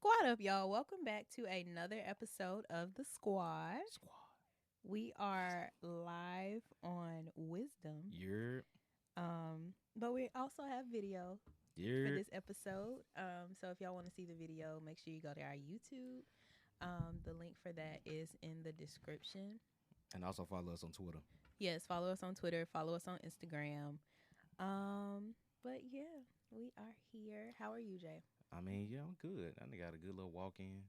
Squad up, y'all. Welcome back to another episode of The Squad. We are live on Wisdom. But we also have video for this episode. So if y'all want to see the video, make sure you go to our YouTube. The link for that is in the description. And also follow us on Twitter. Yes, follow us on Twitter. Follow us on Instagram. But yeah, we are here. How are you, Jay? I mean, yeah, I'm good. I got a good little walk in.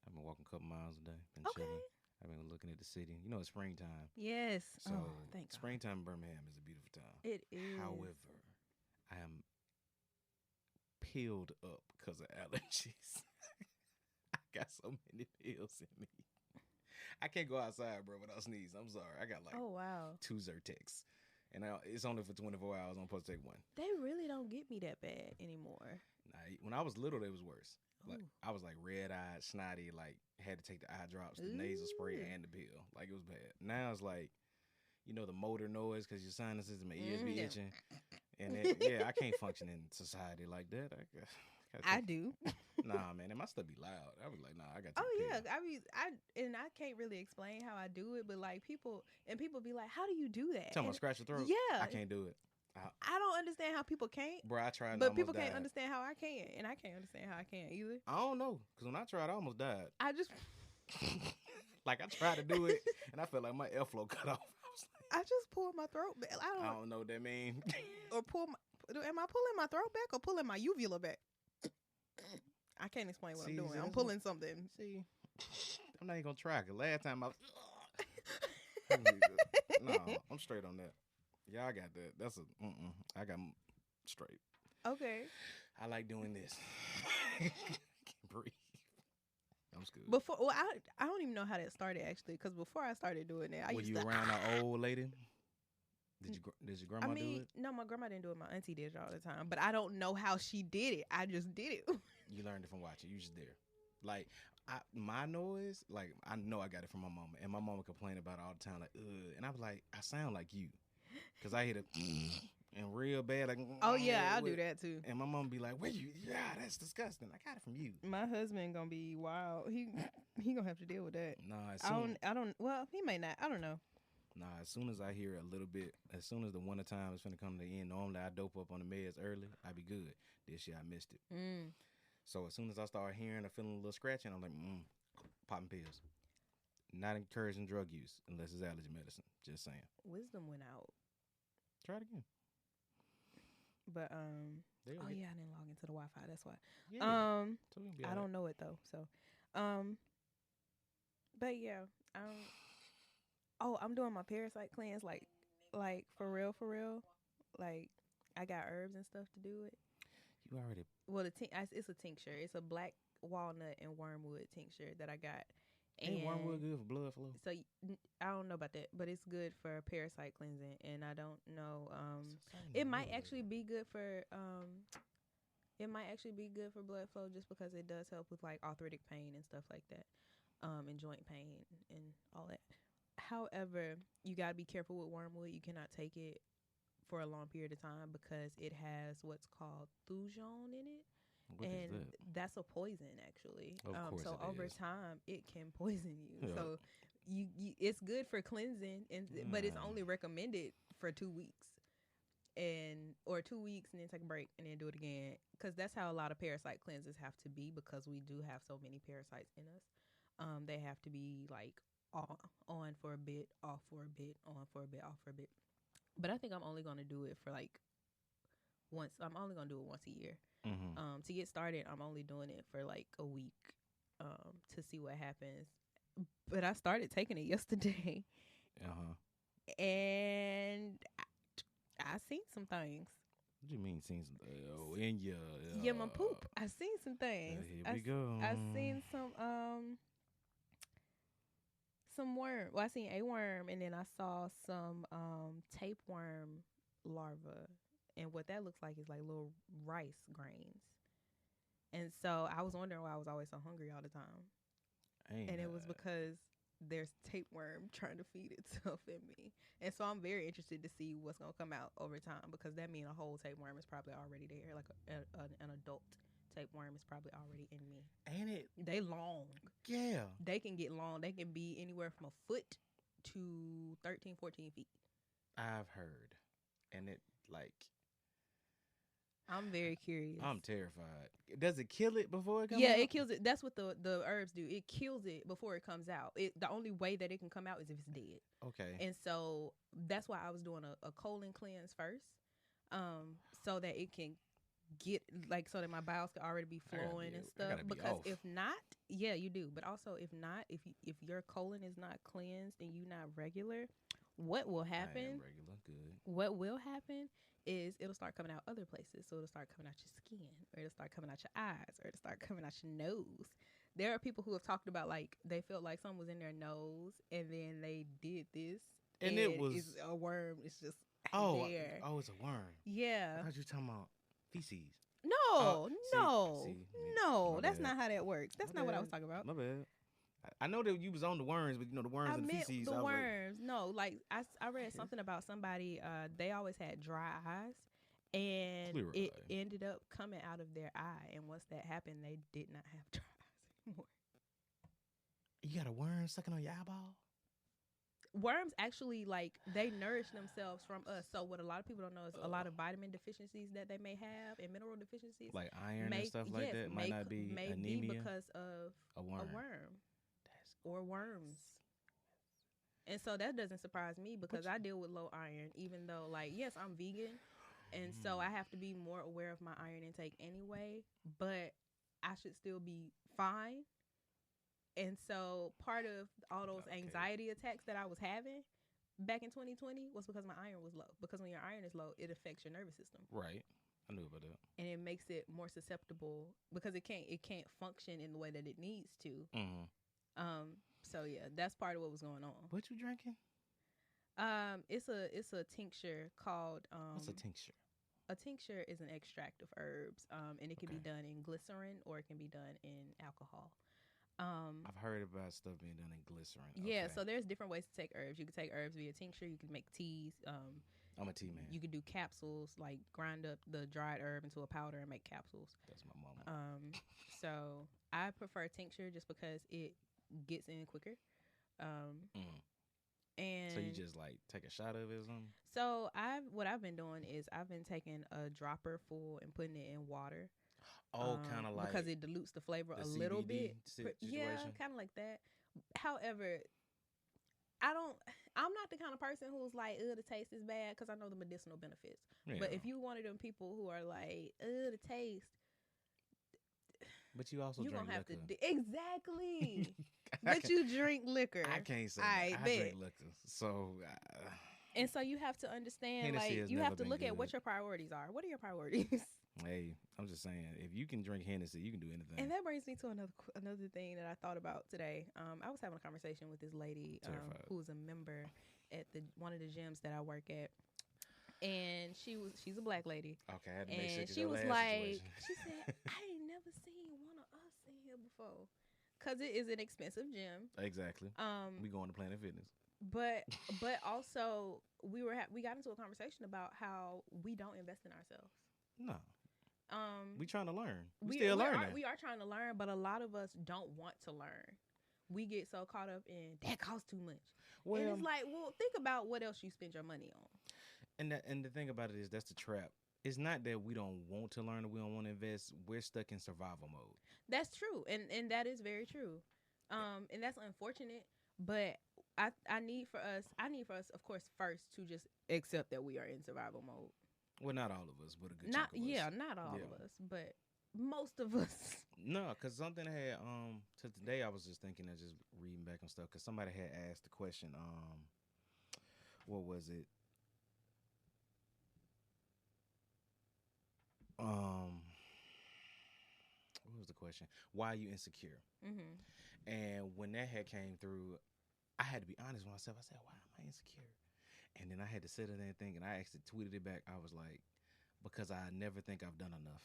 I've been walking a couple miles a day. Been chilling. I've been looking at the city. You know, it's springtime. Yes. So thank springtime in Birmingham is a beautiful time. It is. However, I am peeled up because of allergies. I got so many pills in me. I can't go outside, bro, without sneezing. I'm sorry. I got like 2 Zyrtex. And it's only for 24 hours. I'm supposed to take one. They really don't get me that bad anymore. Nah, when I was little, they was worse. Like I was like red-eyed, snotty, like had to take the eye drops, the nasal spray, and the pill. Like it was bad. Now it's like, you know, the motor noise because your sinuses and my ears be itching. And I can't function in society like that. I do. Nah, man, and my stuff be loud. I was like, nah, I got to. Oh yeah, I can't really explain how I do it, but like people be like, how do you do that? Tell me, scratch your throat. Yeah, I can't do it. I don't understand how people can't. Bro, I tried. But people can't understand how I can, and I can't understand how I can't either. I don't know, because when I tried, I almost died. I just like I tried to do it, and I felt like my airflow cut off. I just pulled my throat back. I don't know what that means. Or am I pulling my throat back or pulling my uvula back? I can't explain what I'm doing. I'm pulling something. See, I'm not even gonna try. Cause last time I was, no, I'm straight on that. Yeah, I got that. That's I got straight. Okay. I like doing this. I can't breathe. I'm scared. I don't even know how that started actually. Because before I started doing that, were you around an old lady? Did your grandma do it? No, my grandma didn't do it. My auntie did it all the time. But I don't know how she did it. I just did it. You learned it from watching. You just there. Like, my noise, like, I know I got it from my mama. And my mama complained about it all the time. Like, ugh. And I was like, I sound like you. Because I hit it and real bad. Like, oh, yeah, I'll do that too. And my mama be like, where you? Yeah, that's disgusting. I got it from you. My husband going to be wild. He going to have to deal with that. Nah, well, he may not. I don't know. Nah, as soon as I hear a little bit, as soon as the winter time is finna come to the end, normally I dope up on the meds early, I be good. This year I missed it. So as soon as I start hearing or feeling a little scratching, I'm like, popping pills. Not encouraging drug use unless it's allergy medicine. Just saying. Wisdom went out. Try it again. But yeah, I didn't log into the Wi-Fi. That's why. Yeah, I don't know it though. So, but yeah, I'm doing my parasite cleanse like for real. Like I got herbs and stuff to do it. You already. Well, it's a tincture. It's a black walnut and wormwood tincture that I got. Ain't wormwood good for blood flow? So I don't know about that, but it's good for parasite cleansing, and I don't know. It might actually be good for blood flow just because it does help with like arthritic pain and stuff like that, and joint pain and all that. However, you gotta be careful with wormwood. You cannot take it for a long period of time because it has what's called thujon in it. What is that? That's a poison, actually. Of course so it over is. time, it can poison you. Yeah. So you it's good for cleansing, but it's only recommended for 2 weeks, or 2 weeks, and then take a break and then do it again. Because that's how a lot of parasite cleanses have to be, because we do have so many parasites in us. They have to be like on for a bit, off for a bit, on for a bit, off for a bit. But I think I'm only gonna do it for like once. I'm only gonna do it once a year. To get started, I'm only doing it for like a week to see what happens. But I started taking it yesterday. And I seen some things. What do you mean seen some? In your yeah, my poop. I seen some things. Here we go. I seen some worm. Well, I seen a worm, and then I saw some tapeworm larvae. And what that looks like is like little rice grains. And so I was wondering why I was always so hungry all the time. And it was because there's tapeworm trying to feed itself in me. And so I'm very interested to see what's going to come out over time, because that means a whole tapeworm is probably already there, like an adult tapeworm is probably already in me. Ain't it? They long. Yeah. They can get long. They can be anywhere from a foot to 13, 14 feet. I've heard. And it, like... I'm very curious. I'm terrified. Does it kill it before it comes out? Yeah, it kills it. That's what the herbs do. It kills it before it comes out. The only way that it can come out is if it's dead. Okay. And so that's why I was doing a colon cleanse first, so that it can get, like, so that my bowels could already be flowing and stuff. Because if not, yeah, you do. But also, if not, if your colon is not cleansed and you're not regular, what will happen? I am regular, good. What will happen is it'll start coming out other places. So it'll start coming out your skin, or it'll start coming out your eyes, or it'll start coming out your nose. There are people who have talked about, like, they felt like something was in their nose, and then they did this, and it was it's a worm. It's just there. Oh, it's a worm. Yeah. I thought you were talking about feces. No, See, that's not how that works. That's not what I was talking about. My bad. I know that you was on the worms, but the worms and the feces. The worms. No, like I read something about somebody. They always had dry eyes, and it ended up coming out of their eye. And once that happened, they did not have dry eyes anymore. You got a worm sucking on your eyeball? Worms actually, like, they nourish themselves from us. So what a lot of people don't know is a lot of vitamin deficiencies that they may have and mineral deficiencies, like iron and stuff like that, might not be anemia because of a worm. Or worms. And so that doesn't surprise me because I deal with low iron, even though, like, yes, I'm vegan. And so I have to be more aware of my iron intake anyway, but I should still be fine. And so part of all those anxiety attacks that I was having back in 2020 was because my iron was low. Because when your iron is low, it affects your nervous system. Right. I knew about that. And it makes it more susceptible because it can't function in the way that it needs to. Mm-hmm. So yeah, that's part of what was going on. What you drinking? It's a tincture called What's a tincture? A tincture is an extract of herbs. And it can be done in glycerin or it can be done in alcohol. I've heard about stuff being done in glycerin. Yeah, so there's different ways to take herbs. You can take herbs via tincture. You can make teas. I'm a tea man. You could do capsules, like grind up the dried herb into a powder and make capsules. That's my mama. So I prefer tincture just because it gets in quicker. And so you just like take a shot of it or something? So what I've been doing is I've been taking a dropper full and putting it in water. Oh, kind of like because it dilutes the flavor a little bit. Yeah, kind of like that. However, I'm not the kind of person who's like, the taste is bad, because I know the medicinal benefits. Yeah. But if you one of them people who are like, the taste. But you also drink liquor. Exactly. But you drink liquor. I can't say I drink liquor. So. And so you have to understand, Hennessy, like, you have to look at what your priorities are. What are your priorities? Hey, I'm just saying, if you can drink Hennessy, you can do anything. And that brings me to another thing that I thought about today. I was having a conversation with this lady who's a member at one of the gyms that I work at, and she's a black lady. Okay, I had to make sure. And she was like, she said, I ain't never seen one of us in here before, because it is an expensive gym. Exactly. We going to Planet Fitness. But also we got into a conversation about how we don't invest in ourselves. No. We trying to learn. We still learning. We are trying to learn, but a lot of us don't want to learn. We get so caught up in that costs too much. Well, and it's like, well, think about what else you spend your money on. And the thing about it is, that's the trap. It's not that we don't want to learn or we don't want to invest. We're stuck in survival mode. That's true, and that is very true. And that's unfortunate. But I need for us, of course, first to just accept that we are in survival mode. Well, not all of us, but a good chunk of us. Yeah, not all of us, but most of us. No, because something had, to today I was just thinking of just reading back on stuff, because somebody had asked the question, what was it? What was the question? Why are you insecure? Mm-hmm. And when that had came through, I had to be honest with myself. I said, why am I insecure? And then I had to sit there and think, and I actually tweeted it back. I was like, because I never think I've done enough.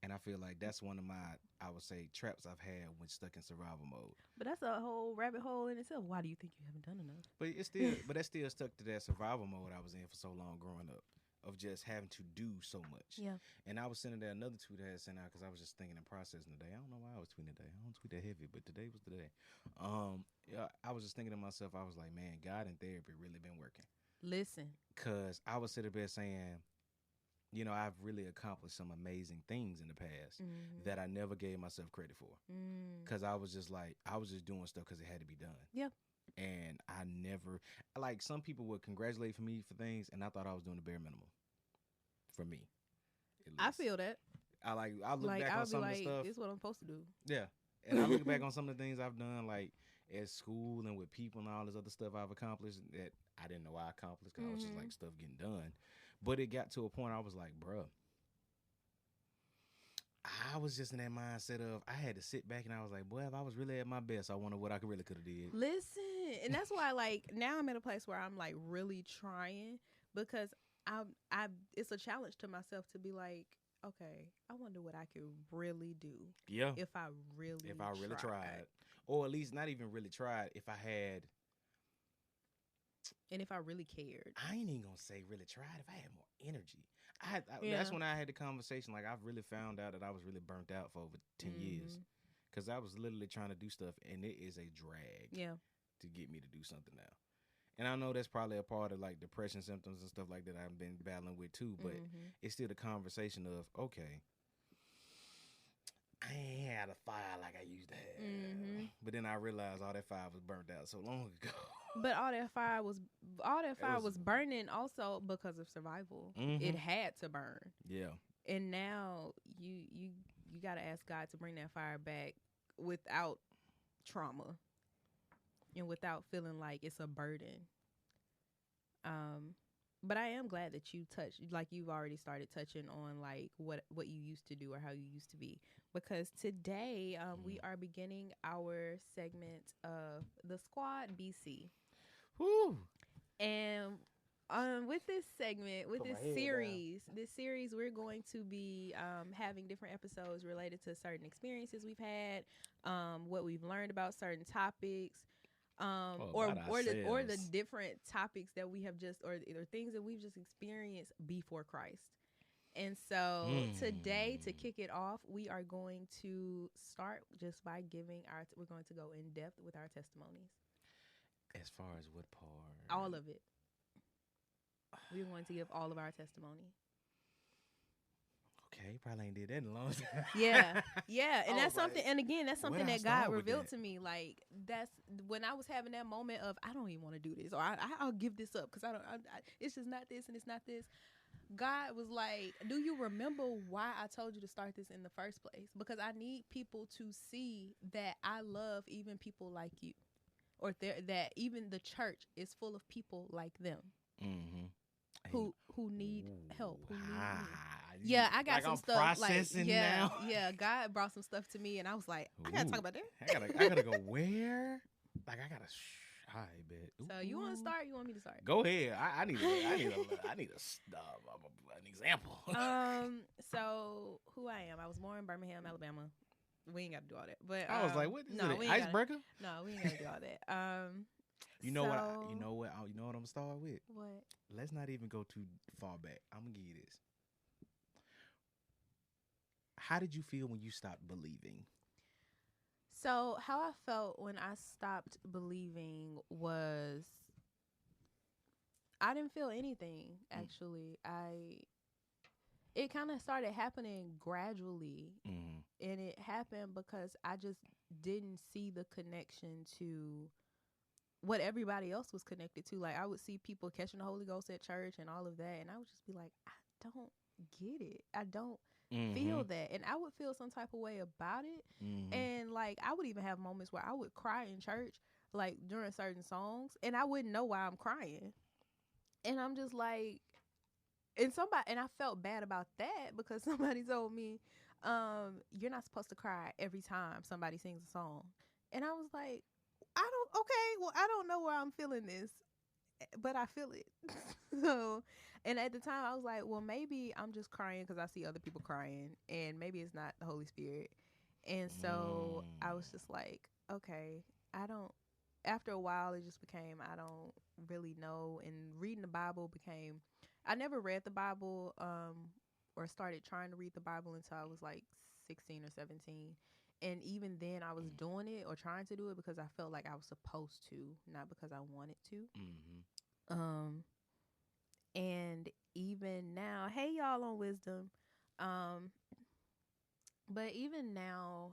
And I feel like that's one of my, I would say, traps I've had when stuck in survival mode. But that's a whole rabbit hole in itself. Why do you think you haven't done enough? But that still stuck to that survival mode I was in for so long growing up. of just having to do so much. Yeah. And I was sending there another tweet I had sent out because I was just thinking and processing today. I don't know why I was tweeting today. I don't tweet that heavy, but today was the day. Yeah, I was just thinking to myself, I was like, man, God and therapy really been working. Listen. Because I was sitting there saying, you know, I've really accomplished some amazing things in the past that I never gave myself credit for. Because I was just like, I was just doing stuff because it had to be done. Yeah. And I never, like, some people would congratulate for me for things, and I thought I was doing the bare minimum for me. I feel that. I look back on some of the stuff. This is what I'm supposed to do. Yeah. And I look back on some of the things I've done, like at school and with people and all this other stuff I've accomplished that I didn't know I accomplished because I was just like stuff getting done. But it got to a point I was like, bruh, I was just in that mindset of I had to sit back and I was like, boy, if I was really at my best, I wonder what I really could have did. Listen, and that's why, like, now I'm at a place where I'm like really trying because I it's a challenge to myself to be like, okay, I wonder what I could really do. Yeah. If I really tried. Or at least not even really tried. If I had. And if I really cared. I ain't even gonna say really tried. If I had more energy. That's when I had the conversation. Like, I've really found out that I was really burnt out for over 10 years. Because I was literally trying to do stuff, and it is a drag to get me to do something now. And I know that's probably a part of, like, depression symptoms and stuff like that I've been battling with, too. But it's still the conversation of, okay, I ain't had a fire like I used to have. But then I realized all that fire was burnt out so long ago. But all that fire was burning also because of survival. It had to burn. Yeah. And now you got to ask God to bring that fire back without trauma and without feeling like it's a burden. But I am glad that you touched, like you've already started touching on like what you used to do or how you used to be. Because today we are beginning our segment of the Squad BC. Woo! And with this segment, with this series, we're going to be having different episodes related to certain experiences we've had, what we've learned about certain topics, or the different topics that we have just or things that we've just experienced before Christ. And so today, to kick it off, we are going to start just by giving we're going to go in depth with our testimonies. As far as what part? All of it. We're going to give all of our testimony. Okay, probably ain't did that in a long time. Yeah, and that's something. And again, that's something that God revealed to me. Like that's when I was having that moment of I don't even want to do this, or I'll give this up because I don't. It's just not this, and it's not this. God was like, do you remember why I told you to start this in the first place? Because I need people to see that I love even people like you, or that even the church is full of people like them. Who need help. Who need me. Yeah, I got like some stuff like now. Yeah, God brought some stuff to me and I was like, I gotta talk about that. I gotta go where? Like I gotta I bet. So you want to start? You want me to start? Go ahead. I need an example. So who I am? I was born in Birmingham, Alabama. We ain't got to do all that. But I was like, what? Is it icebreaker? No, we ain't got to do all that. You know what? You know what I'm gonna start with? What? Let's not even go too far back. I'm gonna give you this. How did you feel when you stopped believing? So how I felt when I stopped believing was I didn't feel anything, actually. It kind of started happening gradually. And it happened because I just didn't see the connection to what everybody else was connected to. Like I would see people catching the Holy Ghost at church and all of that. And I would just be like, I don't get it. I don't feel that. And I would feel some type of way about it. And like I would even have moments where I would cry in church, like during certain songs, and I wouldn't know why I'm crying. And I'm just like, and I felt bad about that because somebody told me, you're not supposed to cry every time somebody sings a song. And I was like, I don't know where I'm feeling this, but I feel it. So, and at the time I was like, well, maybe I'm just crying because I see other people crying and maybe it's not the Holy Spirit. And so I was just like, okay, after a while it just became, I don't really know. And reading the Bible became, I never read the Bible or started trying to read the Bible until I was like 16 or 17. And even then I was doing it or trying to do it because I felt like I was supposed to, not because I wanted to. And even now, hey y'all on Wisdom. But even now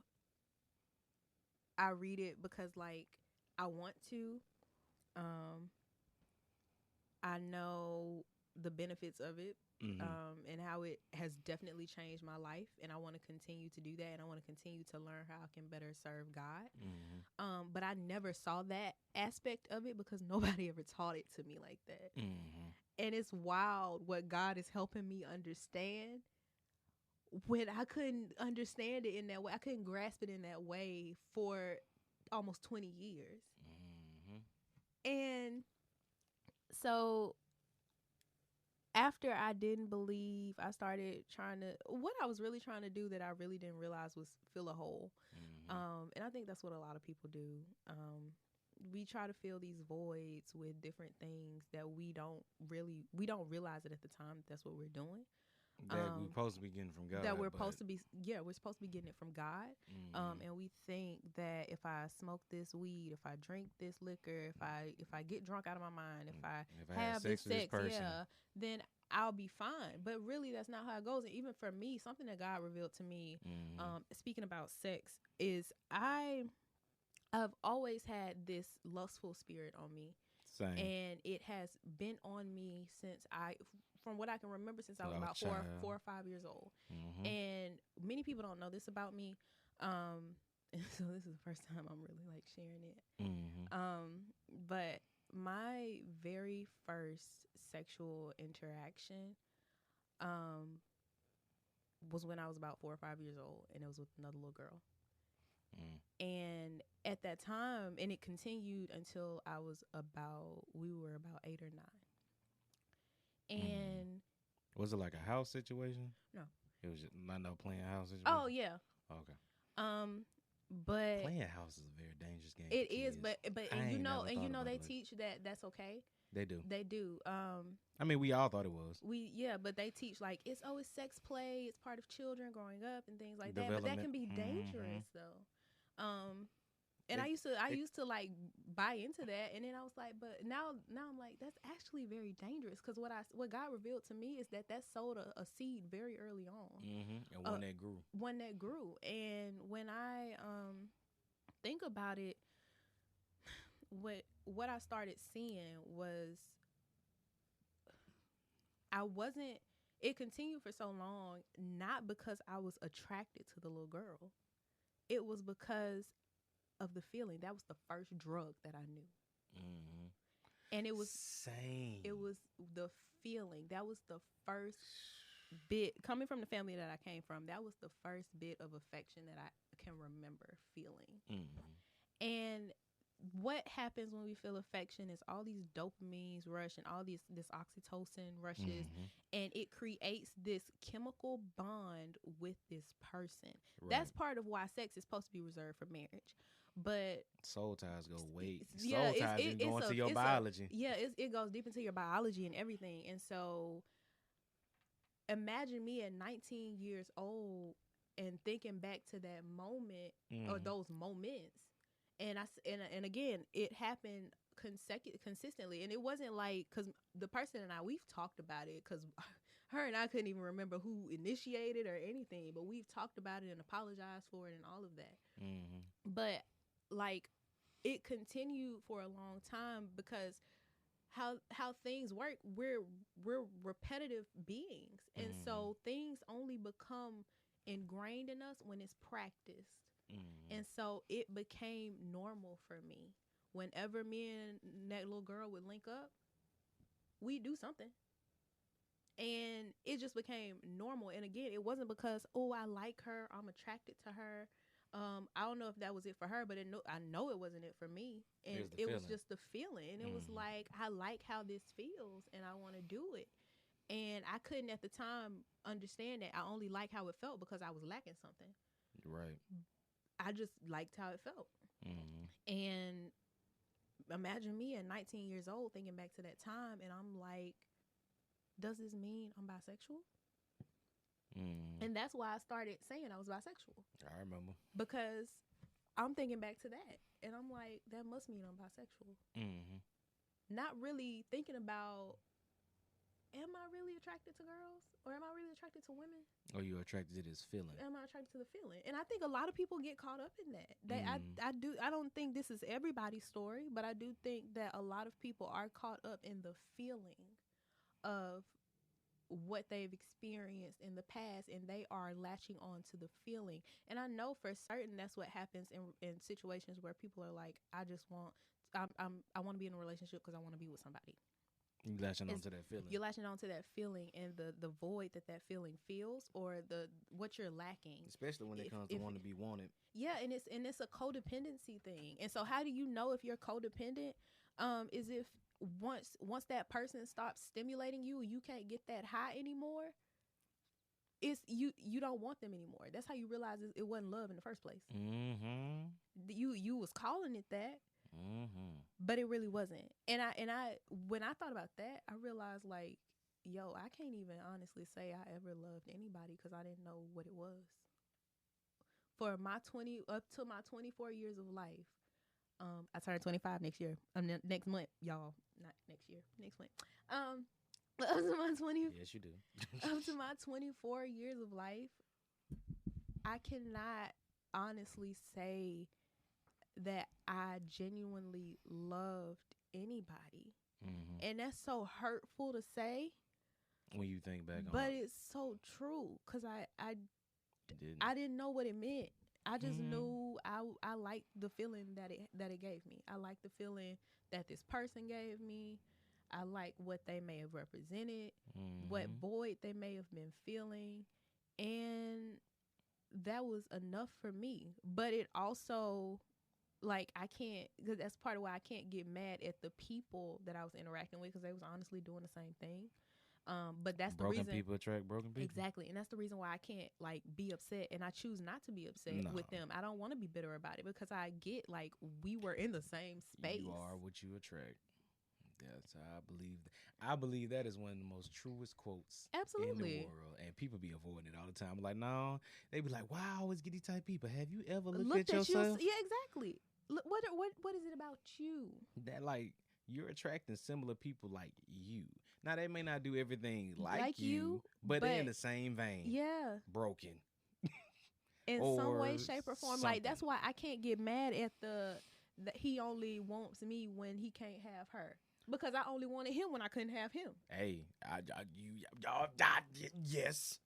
I read it because like I want to. I know the benefits of it. And how it has definitely changed my life, and I want to continue to do that, and I want to continue to learn how I can better serve God. But I never saw that aspect of it because nobody ever taught it to me like that. And it's wild what God is helping me understand when I couldn't understand it in that way. I couldn't grasp it in that way for almost 20 years. And so after I didn't believe, I started trying to, what I was really trying to do that I really didn't realize was fill a hole. And I think that's what a lot of people do. We try to fill these voids with different things that we don't realize it at the time that's what we're doing. That we're supposed to be getting from God. That we're supposed to be, we're supposed to be getting it from God. And we think that if I smoke this weed, if I drink this liquor, if I get drunk out of my mind, if I have this sex, then I'll be fine. But really, that's not how it goes. And even for me, something that God revealed to me, speaking about sex, is I've always had this lustful spirit on me. Same. And it has been on me from what I can remember, since I was about 4 or 5 years old. And many people don't know this about me. And so this is the first time I'm really like sharing it. But my very first sexual interaction was when I was about 4 or 5 years old, and it was with another little girl. And at that time, and it continued until we were about 8 or 9. And was it like a house situation? No, it was just not no playing house situation. Oh yeah. Okay. But playing house is a very dangerous game. It is, but you know they teach that that's okay. They do. I mean, we all thought it was. But they teach like it's always sex play. It's part of children growing up and things like that. But that can be dangerous though. And I used to like buy into that, and then I was like, but now I'm like, that's actually very dangerous, because what God revealed to me is that sowed a seed very early on, and one that grew. And when I think about it, what I started seeing was it continued for so long, not because I was attracted to the little girl. It was because of the feeling. That was the first drug that I knew. And it was same. It was the feeling. That was the first bit, coming from the family that I came from, that was the first bit of affection that I can remember feeling. And what happens when we feel affection is all these dopamines rush and all this oxytocin rushes, and it creates this chemical bond with this person. Right. That's part of why sex is supposed to be reserved for marriage. But soul ties go way. Soul ties go into your biology. It goes deep into your biology and everything. And so imagine me at 19 years old and thinking back to that moment or those moments. And again, it happened consistently. And it wasn't like, because the person and I, we've talked about it, because her and I couldn't even remember who initiated or anything, but we've talked about it and apologized for it and all of that. But like, it continued for a long time, because how things work, we're repetitive beings. And so things only become ingrained in us when it's practiced. And so it became normal for me. Whenever me and that little girl would link up, we'd do something. And it just became normal. And again, it wasn't because, oh, I like her, I'm attracted to her. I don't know if that was it for her, but I know it wasn't it for me. And it was just the feeling. And it was like, I like how this feels and I want to do it. And I couldn't at the time understand that. I only liked how it felt because I was lacking something. Right. I just liked how it felt. And imagine me at 19 years old thinking back to that time, and I'm like, does this mean I'm bisexual? Mm. And that's why I started saying I was bisexual. I remember. Because I'm thinking back to that. And I'm like, that must mean I'm bisexual. Mm-hmm. Not really thinking about, am I really attracted to girls? Or am I really attracted to women? Or you attracted to this feeling? Am I attracted to the feeling? And I think a lot of people get caught up in that. I don't think this is everybody's story, but I do think that a lot of people are caught up in the feeling of what they've experienced in the past, and they are latching on to the feeling. And I know for certain that's what happens in situations where people are like, I want to be in a relationship because I want to be with somebody. You latching onto that feeling. You're latching onto that feeling and the void that feeling feels, or what you're lacking. Especially when it comes to wanting to be wanted. Yeah, and it's a codependency thing. And so how do you know if you're codependent? Is if once that person stops stimulating you, you can't get that high anymore. It's you don't want them anymore. That's how you realize it wasn't love in the first place. Mm-hmm. You was calling it that. Mm-hmm. But it really wasn't. And I when I thought about that, I realized like, yo, I can't even honestly say I ever loved anybody because I didn't know what it was. For my 24 years of life, I turned 25 next year. Next month, y'all. Not next year. Next month. But up to my 20. Yes, you do. Up to my 24 years of life, I cannot honestly say that I genuinely loved anybody. Mm-hmm. And that's so hurtful to say when you think back on it. But it's so true because I didn't know what it meant. I just knew I liked the feeling that it gave me. I liked the feeling that this person gave me. I like what they may have represented, what void they may have been feeling, and that was enough for me. But it also, like, I can't, because that's part of why I can't get mad at the people that I was interacting with, because they was honestly doing the same thing. But that's the reason. Broken people attract broken people. Exactly. And that's the reason why I can't, like, be upset. And I choose not to be upset with them. I don't want to be bitter about it because I get, like, we were in the same space. You are what you attract. That's how I believe. I believe that is one of the most truest quotes in the world. And people be avoiding it all the time. Like, no. They be like, wow, I always get these type of people. Have you ever looked at yourself? Yeah, exactly. Look, what is it about you? That, like, you're attracting similar people like you. Now, they may not do everything like you, but they're in the same vein. Yeah. Broken. In some way, shape, or form. Something. Like, that's why I can't get mad at that he only wants me when he can't have her. Because I only wanted him when I couldn't have him. Hey, yes.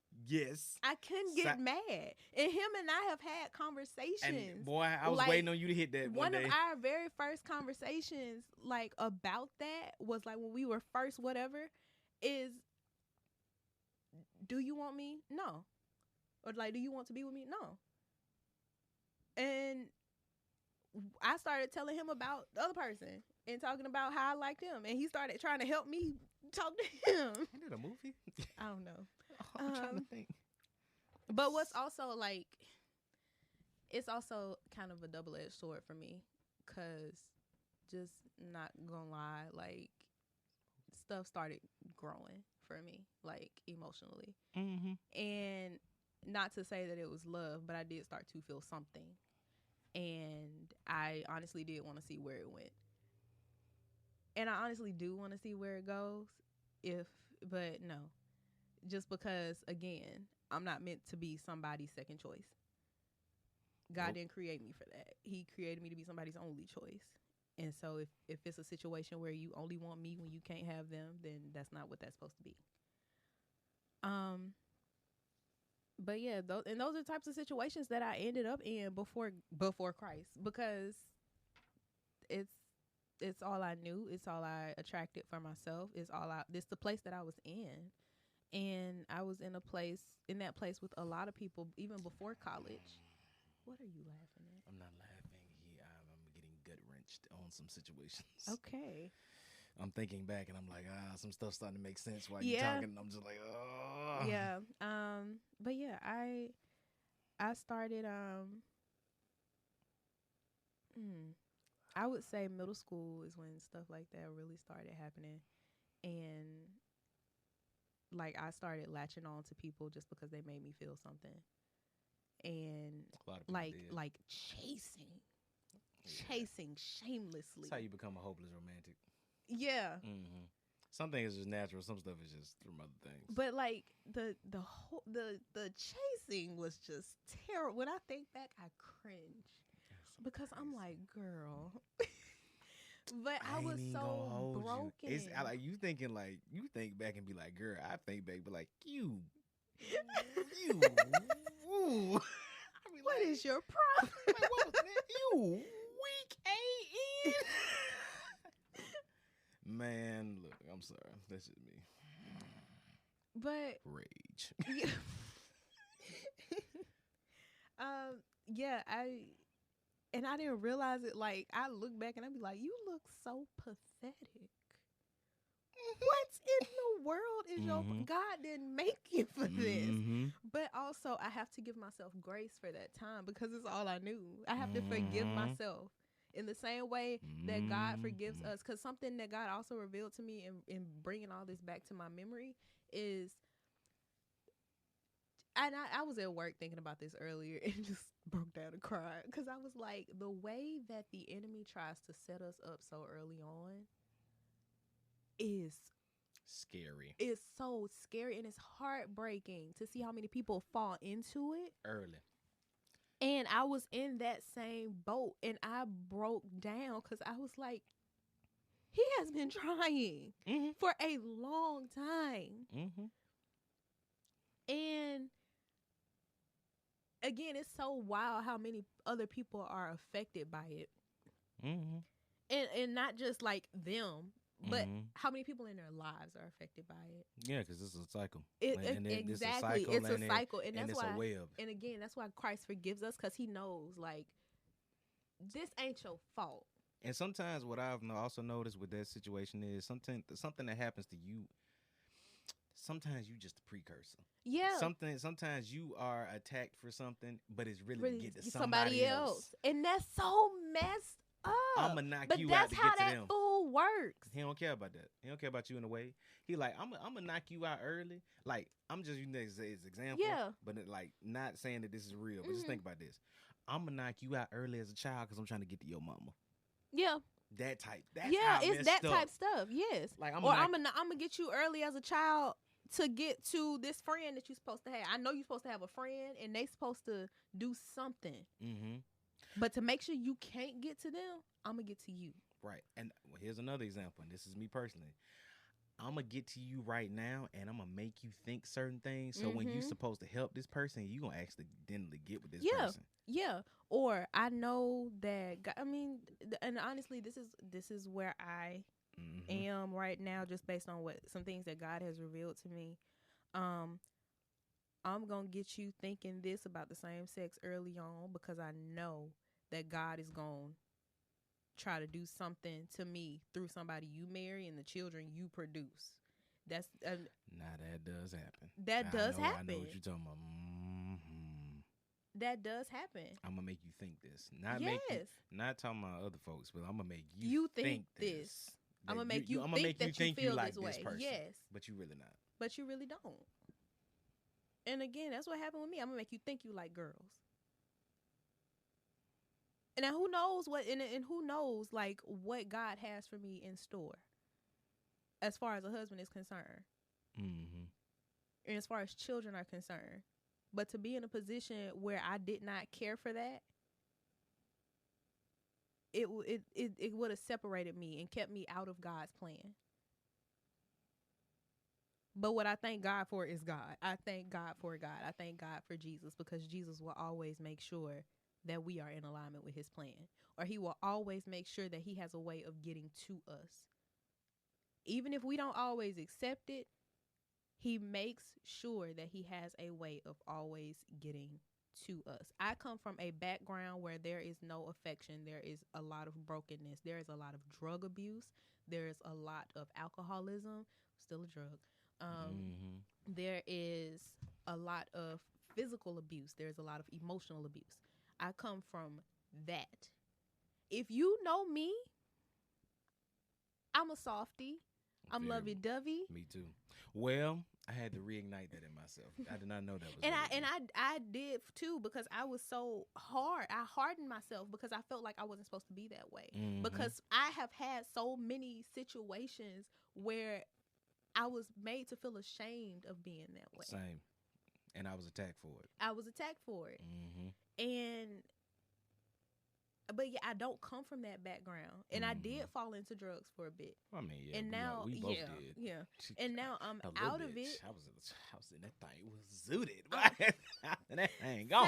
I couldn't get mad. And him and I have had conversations. And boy, I was waiting on you to hit that one day. One of our very first conversations, like, about that was, like, when we were first whatever, is, do you want me? No. Or, like, do you want to be with me? No. And I started telling him about the other person and talking about how I liked him. And he started trying to help me talk to him. Is it a movie? I don't know. I'm trying to think. But what's also, like, it's also kind of a double-edged sword for me. Because, just not gonna lie, like, stuff started growing for me, like, emotionally. Mm-hmm. And not to say that it was love, but I did start to feel something. And I honestly did want to see where it went. And I honestly do want to see where it goes. But no. Just because, again, I'm not meant to be somebody's second choice. God didn't create me for that. He created me to be somebody's only choice. And so if it's a situation where you only want me when you can't have them, then that's not what that's supposed to be. But yeah, those are the types of situations that I ended up in before Christ, because it's all I knew. It's all I attracted for myself. It's the place that I was in. And I was in that place with a lot of people, even before college. What are you laughing at? I'm not laughing. I'm getting gut-wrenched on some situations. Okay. I'm thinking back, and I'm like, some stuff's starting to make sense while you're talking. And I'm just like, oh. Yeah. But yeah, I started, I would say middle school is when stuff like that really started happening. And like I started latching on to people just because they made me feel something, and A lot of people did. like chasing shamelessly. That's how you become a hopeless romantic. Yeah. Mm-hmm. Some things is just natural. Some stuff is just from other things. But like the chasing was just terrible. When I think back, I cringe because I'm like, girl. But I was so broken. It's like you thinking like you think back and be like, girl. I think back, but like you. Ooh. What is your problem? Like, what was that? You weak A-N. Man, look, I'm sorry. That's just me. But rage. Yeah, I didn't realize it. Like, I look back and I be like, you look so pathetic. What in the world is your... God didn't make you for this. But also, I have to give myself grace for that time because it's all I knew. I have to forgive myself in the same way that God forgives us. Because something that God also revealed to me in bringing all this back to my memory is... And I was at work thinking about this earlier and just broke down and cried because I was like, the way that the enemy tries to set us up so early on is scary. It's so scary and it's heartbreaking to see how many people fall into it early. And I was in that same boat and I broke down because I was like, he has been trying for a long time. And again, it's so wild how many other people are affected by it. And not just like them, but how many people in their lives are affected by it. Yeah, because it's a cycle. Exactly. It's a cycle. And that's it's why, a web. And again, that's why Christ forgives us, because he knows, like, this ain't your fault. And sometimes what I've also noticed with that situation is something that happens to you, sometimes you just a precursor. Yeah. Sometimes you are attacked for something, but it's really to get to somebody else. And that's so messed up. I'm going to knock you out to get to them. But that's how that fool works. He don't care about that. He don't care about you in a way. He like, I'm going to knock you out early. Like, I'm just using that as an example. Yeah. But like, not saying that this is real. But just think about this. I'm going to knock you out early as a child because I'm trying to get to your mama. Yeah. That type. It's that type stuff. Yes. Like, I'm gonna get you early as a child to get to this friend that you're supposed to have. I know you're supposed to have a friend and they supposed to do something. But to make sure you can't get to them, I'm gonna get to you. Right. And here's another example. And this is me personally. I'm going to get to you right now, and I'm going to make you think certain things. So when you're supposed to help this person, you're going to accidentally get with this person. Yeah. Or I know that, and honestly, this is where I am right now, just based on some things that God has revealed to me. I'm going to get you thinking this about the same sex early on, because I know that God is going to try to do something to me through somebody you marry and the children you produce. That's that does happen. That does happen. I know what you're talking about. That does happen. I'm gonna make you think this. Not talking about other folks, but I'm gonna make you think this. I'm gonna make you think you feel like this way. This person, yes, but you really not. But you really don't. And again, that's what happened with me. I'm gonna make you think you like girls. And then who knows who knows like what God has for me in store as far as a husband is concerned. And as far as children are concerned. But to be in a position where I did not care for that, it would have separated me and kept me out of God's plan. But what I thank God for is God. I thank God for God. I thank God for Jesus, because Jesus will always make sure that we are in alignment with his plan, or he will always make sure that he has a way of getting to us. Even if we don't always accept it, he makes sure that he has a way of always getting to us. I come from a background where there is no affection. There is a lot of brokenness. There is a lot of drug abuse. There is a lot of alcoholism, still a drug. There is a lot of physical abuse. There's a lot of emotional abuse. I come from that. If you know me, I'm a softie. I'm lovey-dovey. Me too. Well, I had to reignite that in myself. I did not know that was. And I did too, because I was so hard. I hardened myself because I felt like I wasn't supposed to be that way. Mm-hmm. Because I have had so many situations where I was made to feel ashamed of being that way. Same. And I was attacked for it. And but yeah, I don't come from that background, and I did fall into drugs for a bit. I mean, yeah, and now, we both did. Yeah, and now I'm out of it. I was in that thing. It was zooted. That thing gone.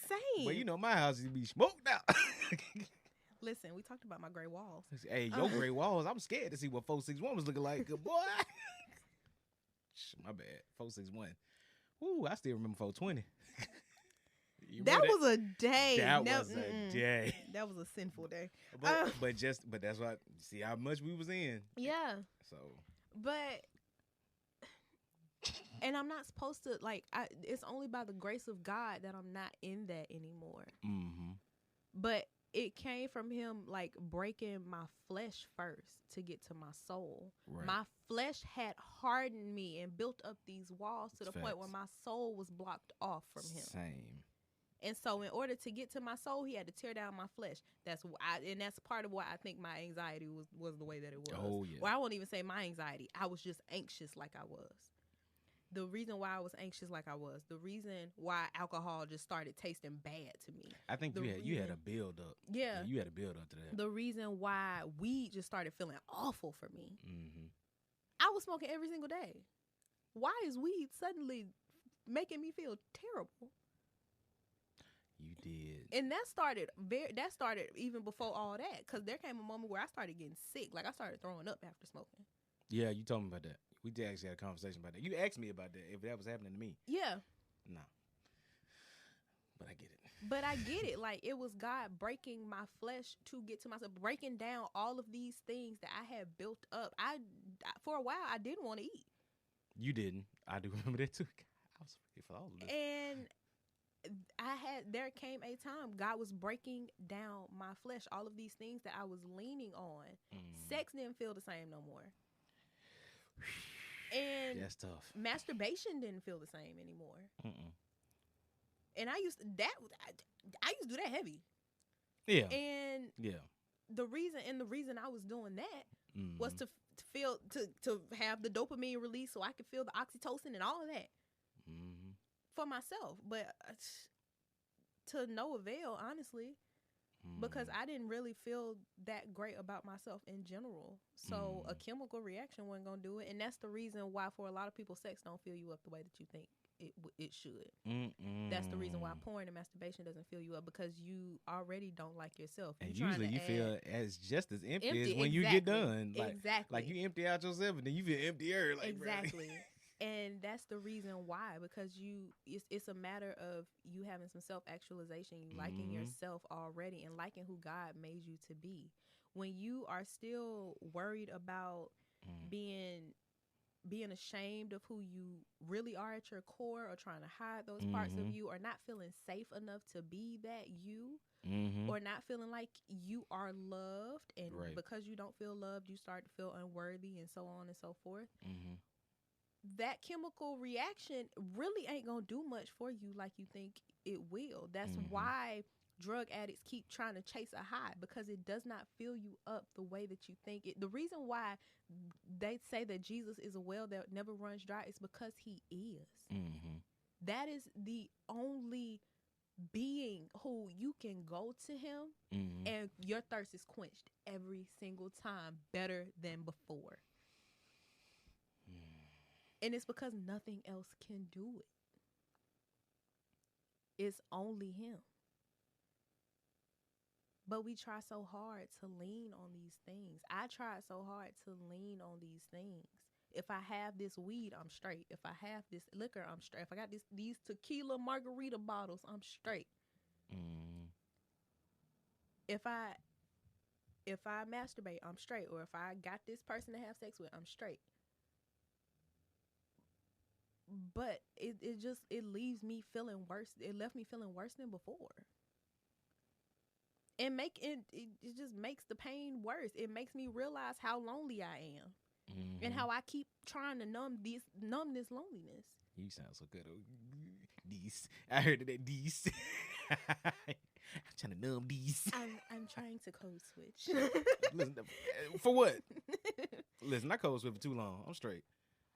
Same. But you know, my house used to be smoked out. Listen, we talked about my gray walls. Hey, your gray walls. I'm scared to see what 461 was looking like. Good boy. My bad. 461. Ooh, I still remember 420. That was a day. That was a day. That was a sinful day. But that's why, see how much we was in. Yeah. So. But, and I'm not supposed to, like, it's only by the grace of God that I'm not in that anymore. Mm-hmm. But it came from him, like, breaking my flesh first to get to my soul. Right. My flesh had hardened me and built up these walls to the point where my soul was blocked off from him. Same. And so in order to get to my soul, he had to tear down my flesh. That's part of why I think my anxiety was the way that it was. Oh, yeah. Well, I won't even say my anxiety. I was just anxious like I was. The reason why I was anxious like I was, the reason why alcohol just started tasting bad to me. I think you had a build up. Yeah. You had a build up to that. The reason why weed just started feeling awful for me. Mm-hmm. I was smoking every single day. Why is weed suddenly making me feel terrible? You did. And that started even before all that, because there came a moment where I started getting sick. Like, I started throwing up after smoking. Yeah, you told me about that. We did actually have a conversation about that. You asked me about that, if that was happening to me. Yeah. No. But I get it. But I get it. Like, it was God breaking my flesh to get to myself, breaking down all of these things that I had built up. For a while, I didn't want to eat. You didn't. I do remember that too. I was ready for all of this. And there came a time God was breaking down my flesh, all of these things that I was leaning on. Sex didn't feel the same no more. And that's tough. Masturbation didn't feel the same anymore. Mm-mm. And I used to do that heavy. Yeah. And the reason I was doing that was to feel to have the dopamine release, so I could feel the oxytocin and all of that for myself. But to no avail, honestly, because I didn't really feel that great about myself in general. So a chemical reaction wasn't gonna do it, and that's the reason why for a lot of people, sex don't fill you up the way that you think it should. That's the reason why porn and masturbation doesn't fill you up, because you already don't like yourself. And usually you feel as just as empty as when you get done. Like you empty out yourself and then you feel emptier. Like, exactly. And that's the reason why, because it's a matter of you having some self-actualization, you liking yourself already and liking who God made you to be. When you are still worried about being ashamed of who you really are at your core, or trying to hide those parts of you, or not feeling safe enough to be that you, or not feeling like you are loved, and because you don't feel loved, you start to feel unworthy, and so on and so forth. That chemical reaction really ain't gonna do much for you like you think it will. That's why drug addicts keep trying to chase a high, because it does not fill you up the way that you think it. The reason why they say that Jesus is a well that never runs dry is because he is. That is the only being who you can go to him and your thirst is quenched every single time, better than before. And it's because nothing else can do it. It's only him. But we try so hard to lean on these things. I tried so hard to lean on these things. If I have this weed, I'm straight. If I have this liquor, I'm straight. If I got these tequila margarita bottles, I'm straight. If I masturbate, I'm straight. Or if I got this person to have sex with, I'm straight. But it leaves me feeling worse. It left me feeling worse than before. And it just makes the pain worse. It makes me realize how lonely I am. and how I keep trying to numb this loneliness. You sound so good. These. I heard that these. I'm trying to numb these. I'm trying to code switch. Listen, for what? Listen, I code switch for too long. I'm straight.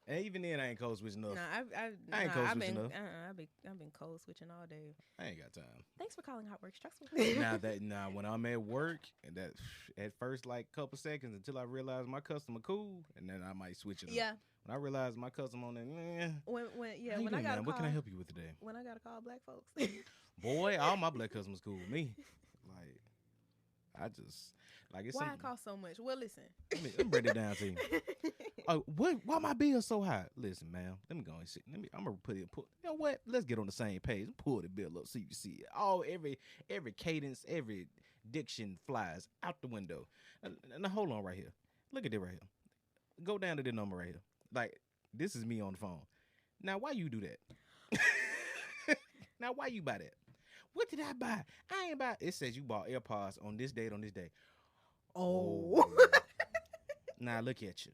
And even then, I ain't code switching enough. I ain't code switching enough. I've been code switching all day. I ain't got time. Thanks for calling Hot Work Stressful. When I'm at work, and that at first like couple seconds until I realize my customer cool, and then I might switch it up. Yeah. When I realize my customer on that, when I got what can I help you with today? When I gotta call black folks. Boy, all my black customers cool with me. Like, I just like it's why I cost so much? Well, listen. Let me break it down to you. Why my bill so high? Listen, ma'am. Let me go and sit. I'm gonna put. You know what? Let's get on the same page. Pull the bill up so you can see it. Every cadence, every diction flies out the window. Now hold on right here. Look at it right here. Go down to the number right here. Like, this is me on the phone. Now, why you do that? Now, why you buy that? What did I buy? I ain't buy. It says you bought AirPods on this date on this day. Oh. Now look at you.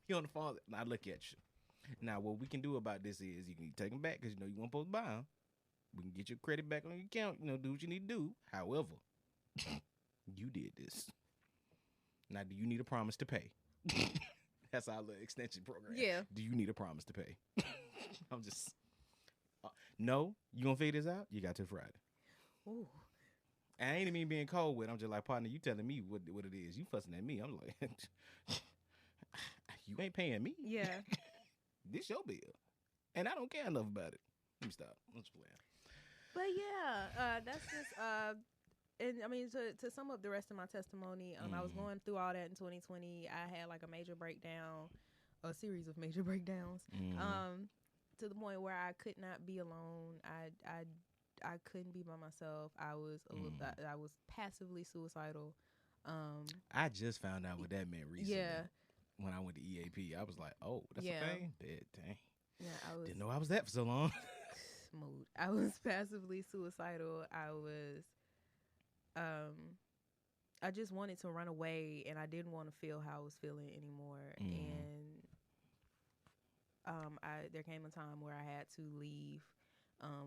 You on the phone. Now look at you. Now what we can do about this is you can take them back because you weren't supposed to buy them. We can get your credit back on your account. Do what you need to do. However, you did this. Now, do you need a promise to pay? That's our little extension program. Yeah. Do you need a promise to pay? I'm just. No, you gonna figure this out? You got till Friday. Ooh. And I ain't even being cold with it. I'm just like, partner, you telling me what it is. You fussing at me. I'm like, you ain't paying me. Yeah. This your bill. And I don't care enough about it. Let me stop. I'm just playing. But yeah, that's just and I mean to sum up the rest of my testimony, I was going through all that in 2020. I had like a major breakdown, a series of major breakdowns. To the point where I could not be alone. I couldn't be by myself. I was I was passively suicidal. I just found out what that meant recently. Yeah. When I went to EAP, I was like, "Oh, that's a thing." Dang. Yeah, I didn't know I was that for so long. Mood. I was passively suicidal. I just wanted to run away, and I didn't want to feel how I was feeling anymore. And there came a time where I had to leave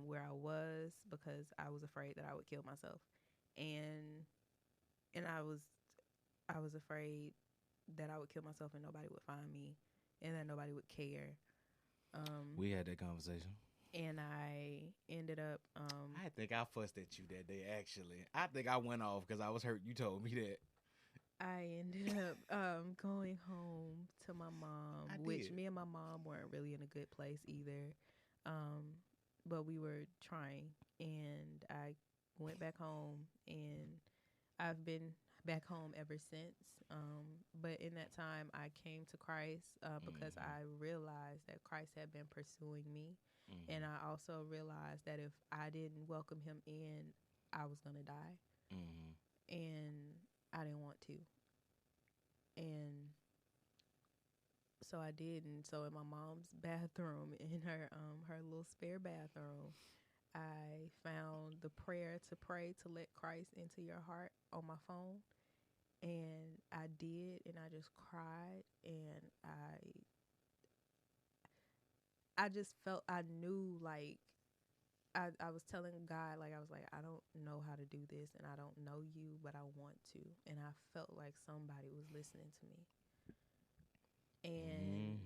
where I was because I was afraid that I would kill myself, and I was afraid that I would kill myself and nobody would find me, and that nobody would care. We had that conversation, and I ended up. I think I fussed at you that day. Actually, I think I went off because I was hurt. You told me that. I ended up going home to my mom, which me and my mom weren't really in a good place either. But we were trying, and I went back home, and I've been back home ever since. But in that time, I came to Christ because I realized that Christ had been pursuing me. And I also realized that if I didn't welcome him in, I was going to die. And I didn't want to. And so I did. And so in my mom's bathroom, in her little spare bathroom, I found the prayer to pray to let Christ into your heart on my phone. And I did, and I just cried, and I just felt, I knew, like, I was telling God, like, I was like, I don't know how to do this, and I don't know you, but I want to. And I felt like somebody was listening to me. And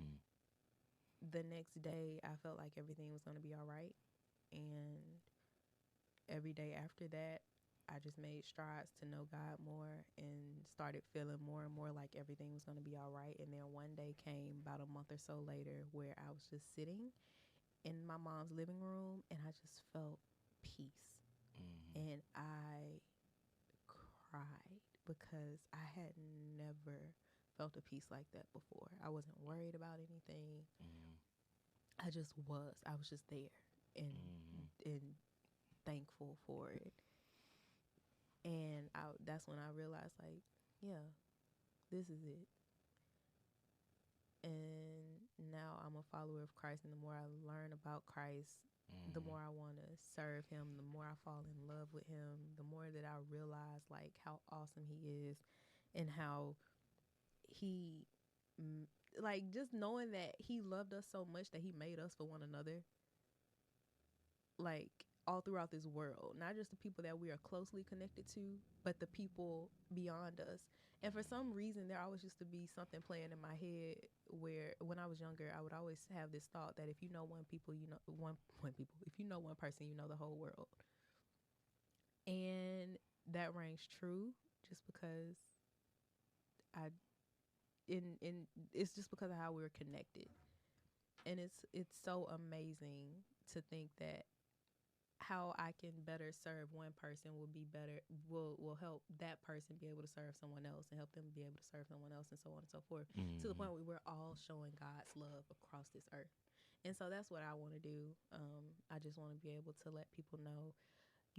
the next day, I felt like everything was going to be all right. And every day after that, I just made strides to know God more and started feeling more and more like everything was going to be all right. And then one day came about a month or so later where I was just sitting in my mom's living room, and I just felt peace. And I cried because I had never felt a peace like that before. I wasn't worried about anything. I just was. I was just there and thankful for it. And that's when I realized, like, yeah, this is it. And now I'm a follower of Christ, and the more I learn about Christ, the more I want to serve him, the more I fall in love with him, the more that I realize, like, how awesome he is and how he like just knowing that he loved us so much that he made us for one another, like all throughout this world, not just the people that we are closely connected to, but the people beyond us. And for some reason, there always used to be something playing in my head where, when I was younger, I would always have this thought that if you know one people, you know one people. If you know one person, you know the whole world. And that rings true, just because I, in it's just because of how we're connected, and it's so amazing to think that how I can better serve one person will help that person be able to serve someone else, and help them be able to serve someone else, and so on and so forth, to the point where we're all showing God's love across this earth. And so that's what I want to do. I just want to be able to let people know,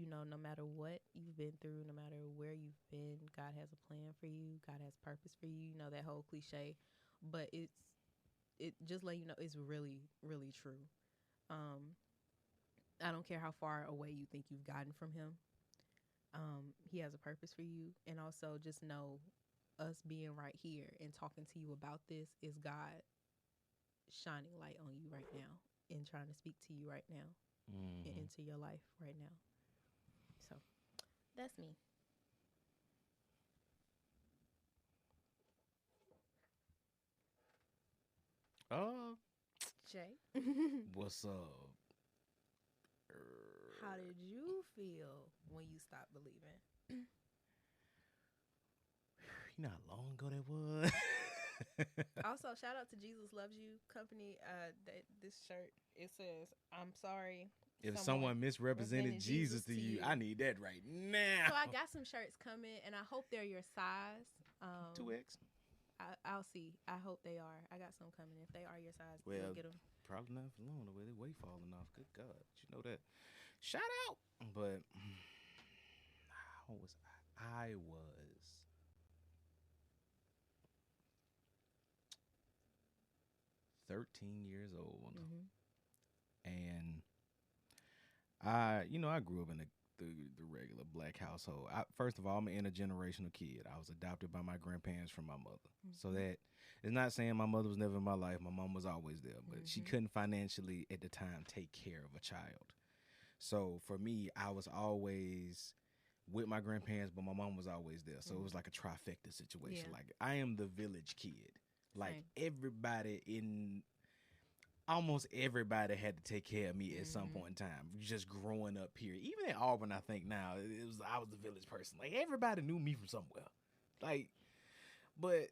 no matter what you've been through, no matter where you've been, God has a plan for you. God has purpose for you. That whole cliche, but it just let you know it's really, really true. I don't care how far away you think you've gotten from him. He has a purpose for you. And also just know, us being right here and talking to you about this is God shining light on you right now and trying to speak to you right now and into your life right now. So that's me. Jay, What's up? how did you feel when you stopped believing? You know how long ago that was? Also, shout out to Jesus Loves You Company. This shirt, it says, "I'm sorry If someone misrepresented Jesus to you, I need that right now. So I got some shirts coming, and I hope they're your size. 2X. I'll see. I hope they are. I got some coming. If they are your size, Well, get them. probably not for long. The way they weight falling off. Good God, you know that. Shout out. But how was I? I was 13 years old, and I grew up in the regular black household. First of all, I'm an intergenerational kid. I was adopted by my grandparents from my mother. So that is not saying my mother was never in my life. My mom was always there, but she couldn't financially at the time take care of a child. So for me, I was always with my grandparents, but my mom was always there. So it was like a trifecta situation. Yeah. Like, I am the village kid. Like, almost everybody had to take care of me at some point in time. Just growing up, period. Even in Auburn, I think now I was the village person. Like, everybody knew me from somewhere. Like, but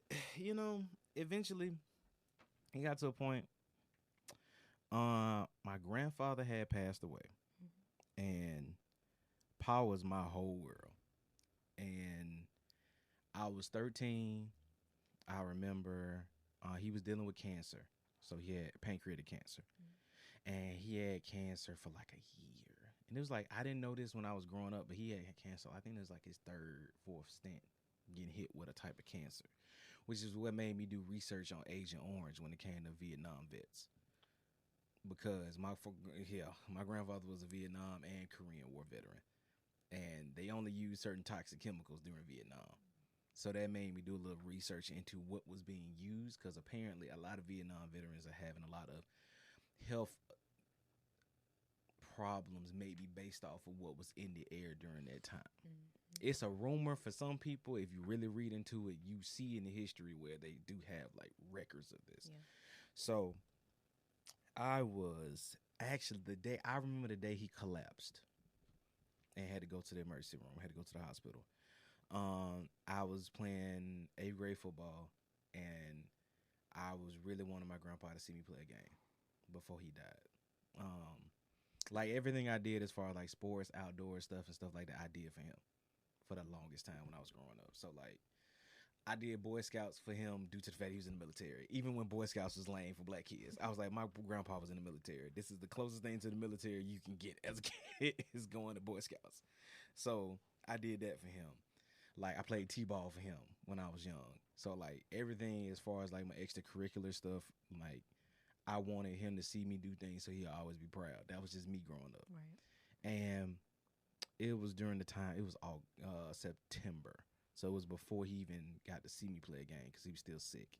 eventually, it got to a point. My grandfather had passed away, and Pa was my whole world. And I was 13. I remember he was dealing with cancer. So he had pancreatic cancer. And he had cancer for like a year. And it was like, I didn't know this when I was growing up, but he had cancer. I think it was like his third, fourth stint getting hit with a type of cancer, which is what made me do research on Agent Orange when it came to Vietnam vets. Because my grandfather was a Vietnam and Korean War veteran. And they only used certain toxic chemicals during Vietnam. So that made me do a little research into what was being used, because apparently a lot of Vietnam veterans are having a lot of health problems, maybe based off of what was in the air during that time. It's a rumor for some people. If you really read into it, you see in the history where they do have like records of this. Yeah. So I was actually I remember the day he collapsed and had to go to the emergency room, had to go to the hospital. I was playing 8th grade football, and I was really wanting my grandpa to see me play a game before he died. Like, everything I did as far as like sports, outdoor stuff and stuff like that, I did for him for the longest time when I was growing up. So like, I did Boy Scouts for him due to the fact he was in the military. Even when Boy Scouts was lame for black kids, I was like, my grandpa was in the military. This is the closest thing to the military you can get as a kid is going to Boy Scouts. So I did that for him. Like, I played T-ball for him when I was young. So like, everything as far as like my extracurricular stuff, like, I wanted him to see me do things so he'll always be proud. That was just me growing up. Right. And it was during the time, it was all September. So it was before he even got to see me play a game, because he was still sick.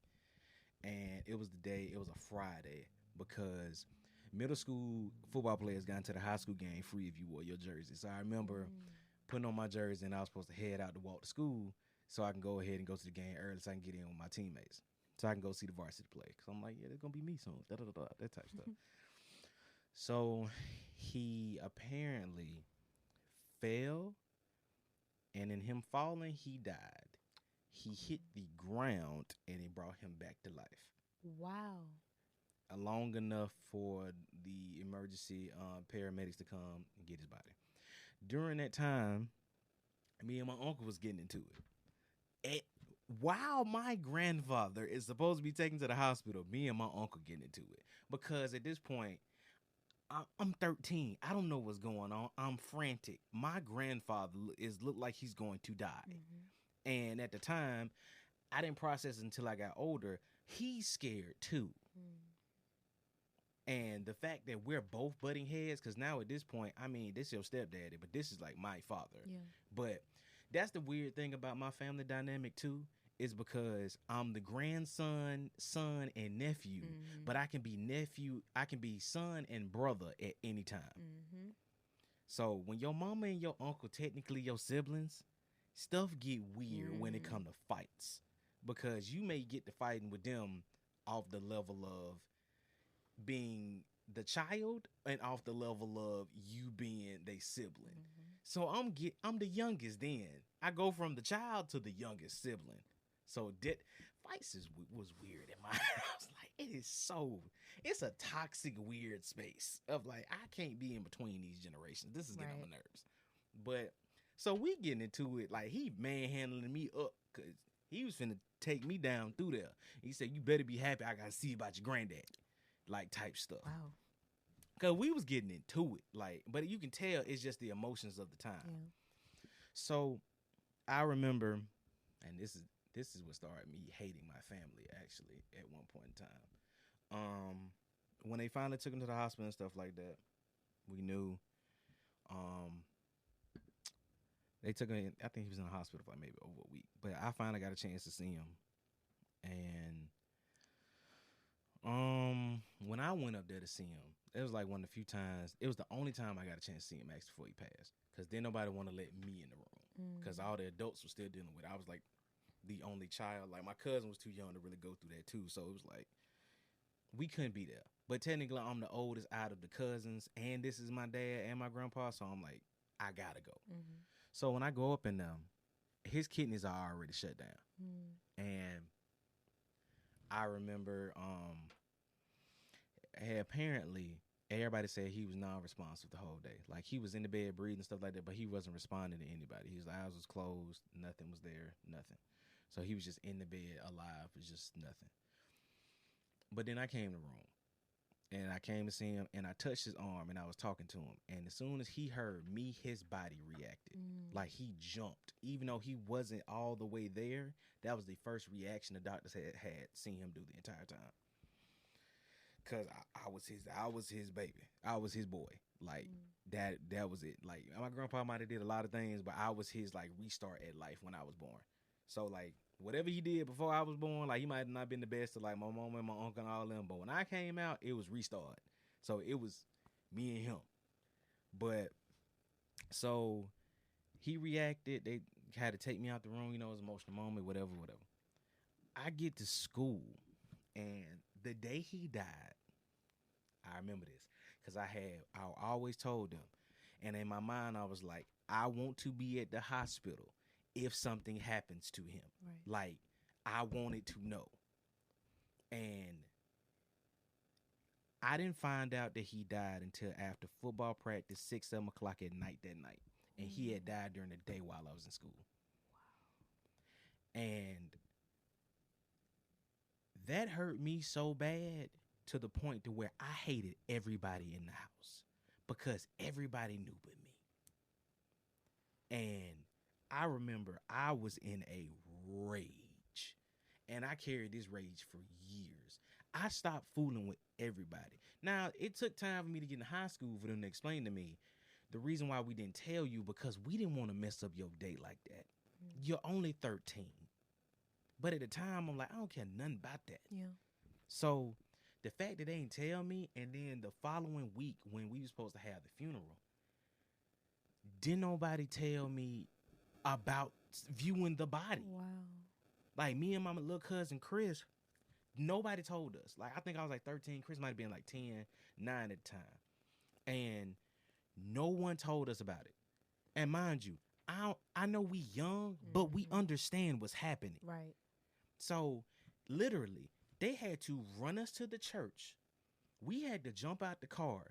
and it was a Friday, because middle school football players got into the high school game free if you wore your jersey. So I remember putting on my jersey, and I was supposed to head out to walk to school so I can go ahead and go to the game early so I can get in with my teammates. So I can go see the varsity play. Because I'm like, yeah, it's going to be me soon. That type of stuff. So he apparently fell, and in him falling, he died. He hit the ground, and it brought him back to life. Wow. Long enough for the emergency paramedics to come and get his body. During that time, me and my uncle was getting into it. While my grandfather is supposed to be taken to the hospital, me and my uncle getting into it. Because at this point, I'm 13. I don't know what's going on. I'm frantic. My grandfather looked like he's going to die. Mm-hmm. And at the time, I didn't process it until I got older. He's scared too. And the fact that we're both butting heads, because now at this point, I mean, this is your stepdaddy, but this is like my father. Yeah. But that's the weird thing about my family dynamic too, is because I'm the grandson, son, and nephew, but I can be son and brother at any time. Mm-hmm. So when your mama and your uncle technically your siblings, stuff get weird when it come to fights, because you may get to fighting with them off the level of being the child and off the level of you being they sibling. So I'm the youngest then. I go from the child to the youngest sibling. So fights was weird in my house. Like, it's a toxic, weird space of like, I can't be in between these generations. This is getting on my nerves. But so we getting into it, like he manhandling me up because he was finna take me down through there. He said, you better be happy I gotta see about your granddad. Like type stuff. Wow. Cause we was getting into it. Like, but you can tell it's just the emotions of the time. Yeah. So I remember, and this is what started me hating my family actually at one point in time. When they finally took him to the hospital and stuff like that, we knew they took him, I think he was in the hospital for like maybe over a week. But I finally got a chance to see him. And when I went up there to see him, it was like one of the few times, it was the only time I got a chance to see him actually before he passed. Because then nobody wanted to let me in the room. Because all the adults were still dealing with it. I was like the only child. Like my cousin was too young to really go through that too. So it was like, we couldn't be there. But technically I'm the oldest out of the cousins. And this is my dad and my grandpa. So I'm like, I gotta go. Mm-hmm. So when I go up in them, his kidneys are already shut down. And I remember apparently everybody said he was non-responsive the whole day. Like he was in the bed breathing and stuff like that, but he wasn't responding to anybody. His eyes was closed, nothing was there, nothing. So he was just in the bed alive, it was just nothing. But then I came to the room and I came to see him and I touched his arm and I was talking to him. And as soon as he heard me, his body reacted. Like he jumped. Even though he wasn't all the way there, that was the first reaction the doctors had seen him do the entire time. Cause I was his baby. I was his boy. Like that was it. Like my grandpa might have did a lot of things, but I was his like restart at life when I was born. So like whatever he did before I was born, like he might have not been the best to like my mom and my uncle and all them. But when I came out, it was restart. So it was me and him. But so he reacted. They had to take me out the room. You know, it was an emotional moment. Whatever. I get to school, and the day he died, I remember this because I always told them, and in my mind I was like, I want to be at the hospital if something happens to him. Right. Like I wanted to know. And I didn't find out that he died until after football practice, 6, 7 o'clock at night that night. And he had died during the day while I was in school. Wow. And that hurt me so bad to the point to where I hated everybody in the house because everybody knew but me. And I remember I was in a rage, and I carried this rage for years. I stopped fooling with everybody. Now, it took time for me to get in high school for them to explain to me the reason why we didn't tell you, because we didn't want to mess up your day like that. You're only 13. But at the time, I'm like, I don't care nothing about that. Yeah. So the fact that they didn't tell me, and then the following week when we were supposed to have the funeral, didn't nobody tell me about viewing the body. Wow. Like me and my little cousin Chris, nobody told us. Like I think I was like 13. Chris might have been like 10, 9 at the time. And no one told us about it. And mind you, I know we young, but we understand what's happening. Right. So literally, they had to run us to the church. We had to jump out the car.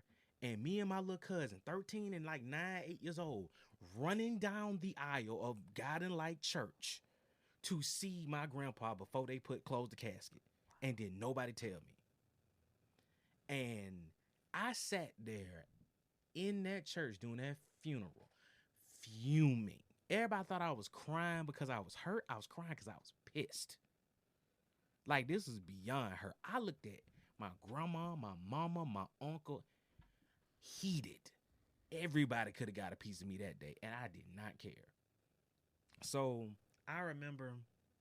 And me and my little cousin, 13 and like 9, 8 years old, running down the aisle of God and Light Church to see my grandpa before they close the casket. And then nobody tell me. And I sat there in that church doing that funeral, fuming. Everybody thought I was crying because I was hurt. I was crying because I was pissed. Like, this is beyond hurt. I looked at my grandma, my mama, my uncle, heated. Everybody could have got a piece of me that day, and I did not care. So I remember,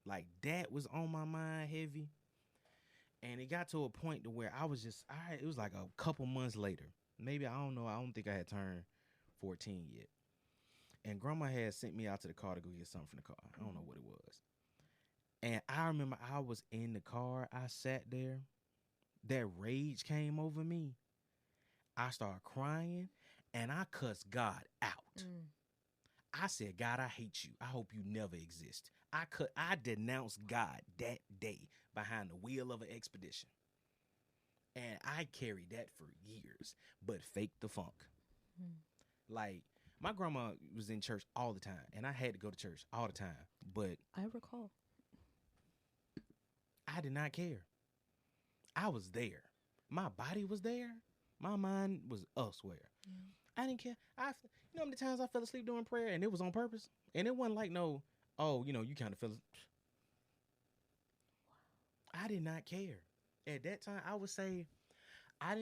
like, that was on my mind heavy. And it got to a point to where I was just, it was like a couple months later. Maybe, I don't know. I don't think I had turned 14 yet. And grandma had sent me out to the car to go get something from the car. I don't know what it was. And I remember I was in the car. I sat there. That rage came over me. I started crying, and I cussed God out. I said, God, I hate you. I hope you never exist. I denounced God that day behind the wheel of an expedition. And I carried that for years, but faked the funk. Like, my grandma was in church all the time, and I had to go to church all the time. But I recall. I did not care. I was there. My body was there. My mind was elsewhere. Yeah. I didn't care. You know how many times I fell asleep during prayer, and it was on purpose? And it wasn't like, no, you kind of fell asleep. I did not care. At that time, I would say I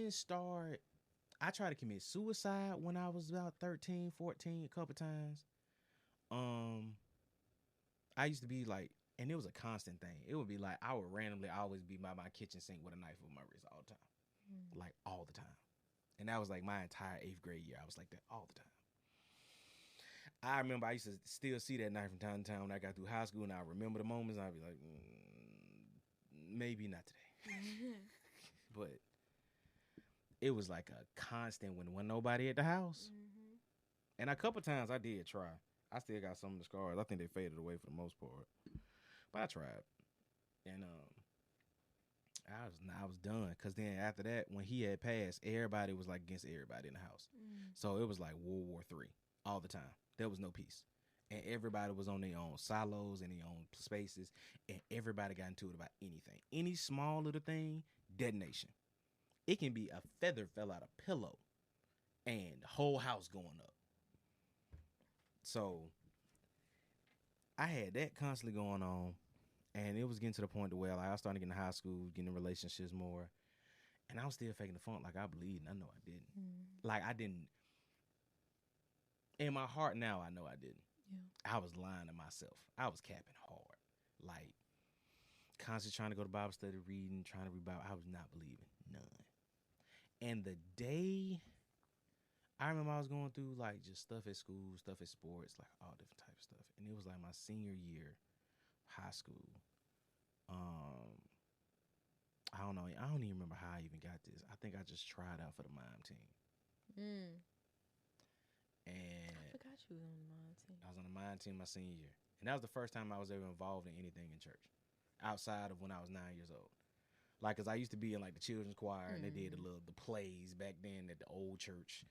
tried to commit suicide when I was about 13, 14, a couple times. I used to be like, and it was a constant thing. It would be like, I would randomly always be by my kitchen sink with a knife on my wrist all the time. Like, all the time. And that was like my entire 8th grade year. I was like that all the time. I remember I used to still see that knife from time to time when I got through high school, and I remember the moments, and I'd be like, maybe not today. But it was like a constant when there wasn't nobody at the house. And a couple times I did try. I still got some of the scars. I think they faded away for the most part. But I tried. And I was done. Because then after that, when he had passed, everybody was like against everybody in the house. So it was like World War III all the time. There was no peace. And everybody was on their own silos and their own spaces. And everybody got into it about anything. Any small little thing, detonation. It can be a feather fell out a pillow and the whole house going up. So I had that constantly going on. And it was getting to the point where like, I was starting to get into high school, getting in relationships more. And I was still faking the funk like I believed. And I know I didn't. Like I didn't. In my heart now, I know I didn't. Yeah. I was lying to myself. I was capping hard. Like constantly trying to go to Bible study, reading, trying to read Bible. I was not believing. None. And the day I remember I was going through like just stuff at school, stuff at sports, like all different type of stuff. And it was like my senior year high school. I don't know. I don't even remember how I even got this. I think I just tried out for the mime team. And I forgot you was on the mime team. I was on the mime team my senior year. And that was the first time I was ever involved in anything in church outside of when I was 9 years old. Like, cause I used to be in like the children's choir and they did the plays back then at the old church.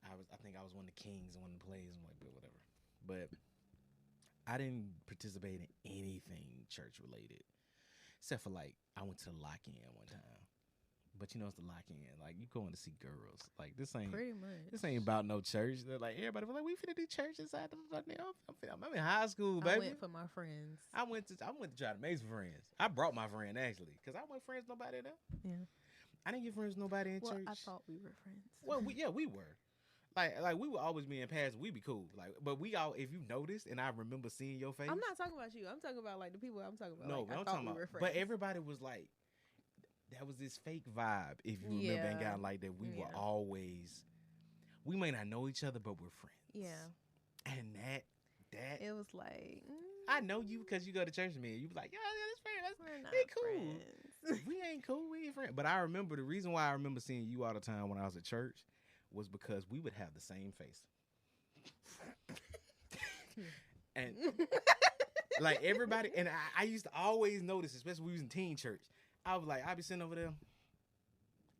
I think I was one of the kings in one of the plays. I'm like, but whatever. But I didn't participate in anything church related, except for like I went to the lock-in one time. But you know it's the lock-in. Like you going to see girls. Like this ain't pretty much. This ain't about no church. They're like everybody was like we finna do church inside the fucking. I'm in high school, baby. I went for my friends. I went to try to make some friends. I brought my friend actually, cause I wasn't friends with nobody there. Yeah. I didn't get friends with nobody in church. I thought we were friends. Well, we were. Like we would always be in past. We be cool. Like, but we all, if you noticed, and I remember seeing your face. I'm not talking about you. I'm talking about like the people I'm talking about. No, like, I'm talking about. But everybody was like, that was this fake vibe. If you remember, and got like that, we were always. We may not know each other, but we're friends. Yeah. And that it was like I know you because you go to church with me. You be like, that's friend. We cool. We ain't cool. We ain't friends. But I remember the reason why I remember seeing you all the time when I was at church was because we would have the same face. And like everybody, and I used to always notice, especially when we was in teen church. I was like, I'd be sitting over there.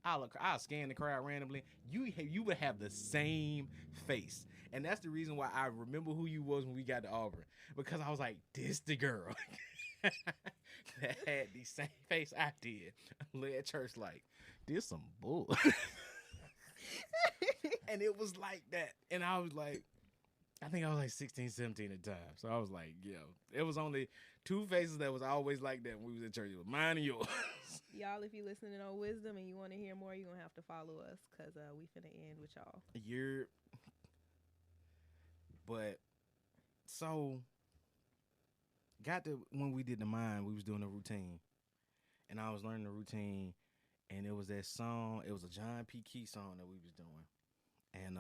I'll scan the crowd randomly. You would have the same face. And that's the reason why I remember who you was when we got to Auburn. Because I was like, this the girl that had the same face I did. Led church like, this some bull. And it was like that. And I was like, I think I was like 16, 17 at the time. So I was like, yo, it was only two faces that was always like that when we was in church. It was mine and yours. Y'all, if you listening on Wisdom and you want to hear more, you're going to have to follow us because we finna end with y'all. But, so, got to, when we did the mind, we was doing a routine. And I was learning the routine. And it was that song, it was a John P. Key song that we was doing. And,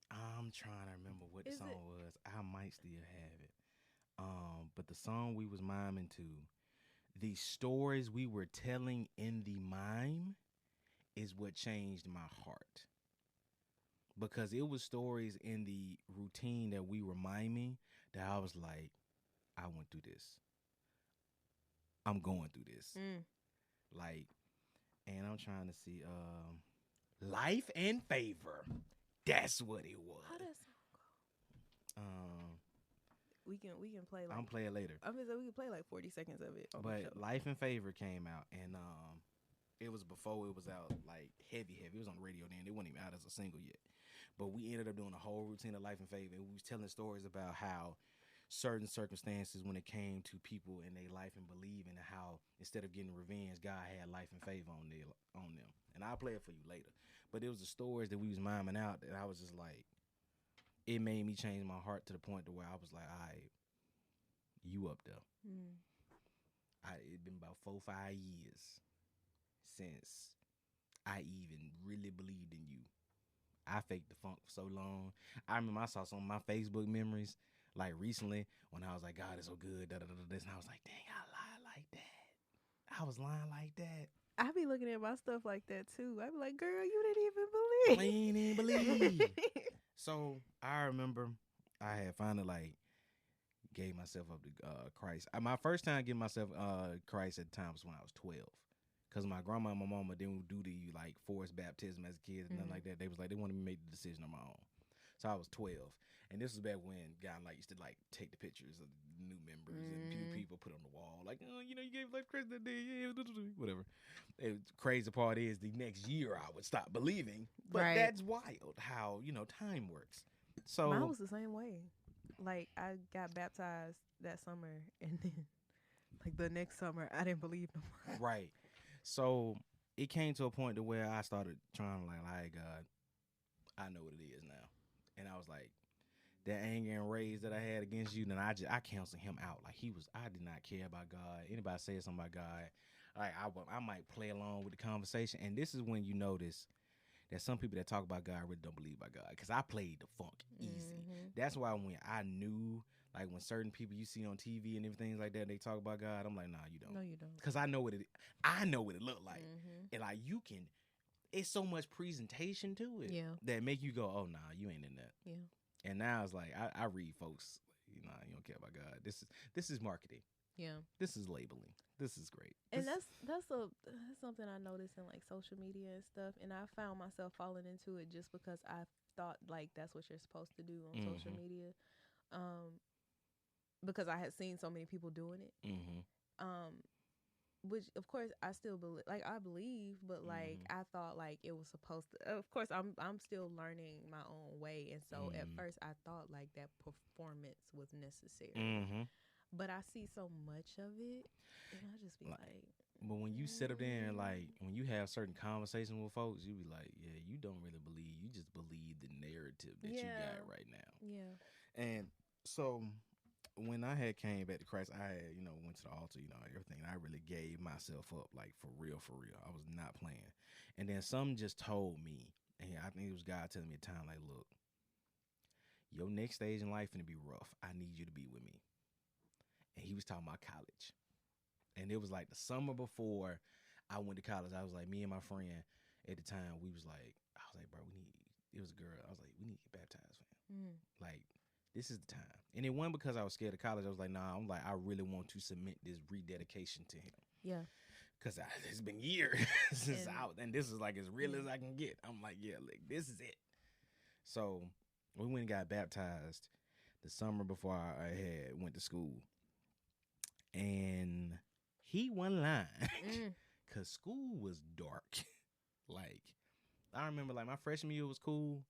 I'm trying to remember what the song was. I might still have it. But the song we was miming to, the stories we were telling in the mime is what changed my heart. Because it was stories in the routine that we were miming that I was like, I went through this. I'm going through this. Like, and I'm trying to see, Life and Favor. That's what it was. How does song go? We can play. Like, I'm playing later. I mean, so we can play like 40 seconds of it. But Life and Favor came out, and it was before it was out like heavy. It was on the radio then. It wasn't even out as a single yet. But we ended up doing a whole routine of Life and Favor, and we was telling stories about how certain circumstances when it came to people in their life and believing, and how instead of getting revenge, God had life and favor on them. And I'll play it for you later. But it was the stories that we was miming out that I was just like, it made me change my heart to the point to where I was like, all right, you up there. It's been about 4-5 years since I even really believed in you. I faked the funk for so long. I remember I saw some of my Facebook memories like recently when I was like, God is so good, this, and I was like, dang, I lied like that. I was lying like that. I be looking at my stuff like that too. I be like, girl, you didn't even believe. You didn't believe. So I remember I had finally like gave myself up to Christ. My first time giving myself Christ at the time was when I was 12. Because my grandma and my mama didn't do the like forced baptism as a kid and nothing like that. They was like, they wanted me to make the decision on my own. So I was 12. And this was back when God like used to like take the pictures of the new members and people put on the wall. Like, oh, you know, you gave like Christ that day. Yeah, whatever. The crazy part is the next year I would stop believing. But that's wild how, you know, time works. So mine was the same way. Like, I got baptized that summer, and then like the next summer I didn't believe no more. Right. So it came to a point to where I started trying to like, all right, God, I know what it is now. And I was like, that anger and rage that I had against you, then I canceled him out. Like I did not care about God. Anybody say something about God, like I might play along with the conversation. And this is when you notice that some people that talk about God really don't believe about God. Because I played the funk easy. That's why when I knew, like when certain people you see on TV and everything like that, they talk about God, I'm like, nah, you don't. No, you don't. Because I know what it looked like. And like it's so much presentation to it that make you go, oh, nah, you ain't in that. Yeah. And now it's like I read folks, you know, you don't care about God. This is marketing. Yeah. This is labeling. This is great. And that's something I noticed in like social media and stuff. And I found myself falling into it just because I thought like that's what you're supposed to do on social media. Because I had seen so many people doing it. Which of course I still believe, like I believe, but like I thought like it was supposed to. Of course, I'm still learning my own way, and so at first I thought like that performance was necessary. But I see so much of it, and I just be like. But when you sit up there and like when you have certain conversations with folks, you be like, yeah, you don't really believe. You just believe the narrative that you got right now. Yeah. And so when I had came back to Christ, I had, went to the altar, everything. I really gave myself up, like, for real, for real. I was not playing. And then something just told me, and I think it was God telling me at the time, like, look, your next stage in life is going to be rough. I need you to be with me. And he was talking about college. And it was like the summer before I went to college. I was like, me and my friend at the time, I was like, bro, it was a girl. I was like, we need to get baptized, man. Like, this is the time. And it wasn't because I was scared of college. I was like, nah, I really want to submit this rededication to him. Yeah. Because it's been years since and this is like as real as I can get. I'm like, yeah, like, this is it. So we went and got baptized the summer before I had went to school. And he wasn't lying. Because school was dark. Like, I remember, like, my freshman year was cool,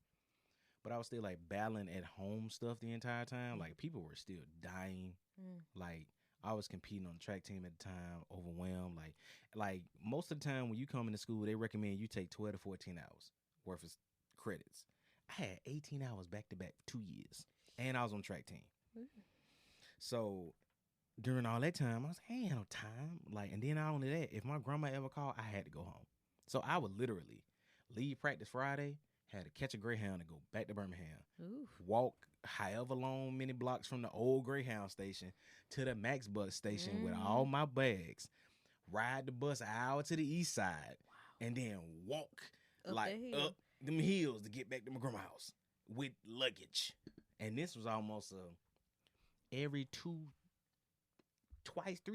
but I was still, like, battling at home stuff the entire time. Like, people were still dying. Like, I was competing on the track team at the time, overwhelmed. Like most of the time when you come into school, they recommend you take 12 to 14 hours worth of credits. I had 18 hours back to back for 2 years, and I was on track team. So during all that time, I was like, I ain't had no time. Like, and then not only that, if my grandma ever called, I had to go home. So I would literally leave practice Friday, had to catch a Greyhound and go back to Birmingham. Oof. Walk however long many blocks from the old Greyhound station to the Max bus station with all my bags, ride the bus an hour to the east side, and then walk up them hills to get back to my grandma's house with luggage. And this was almost every 3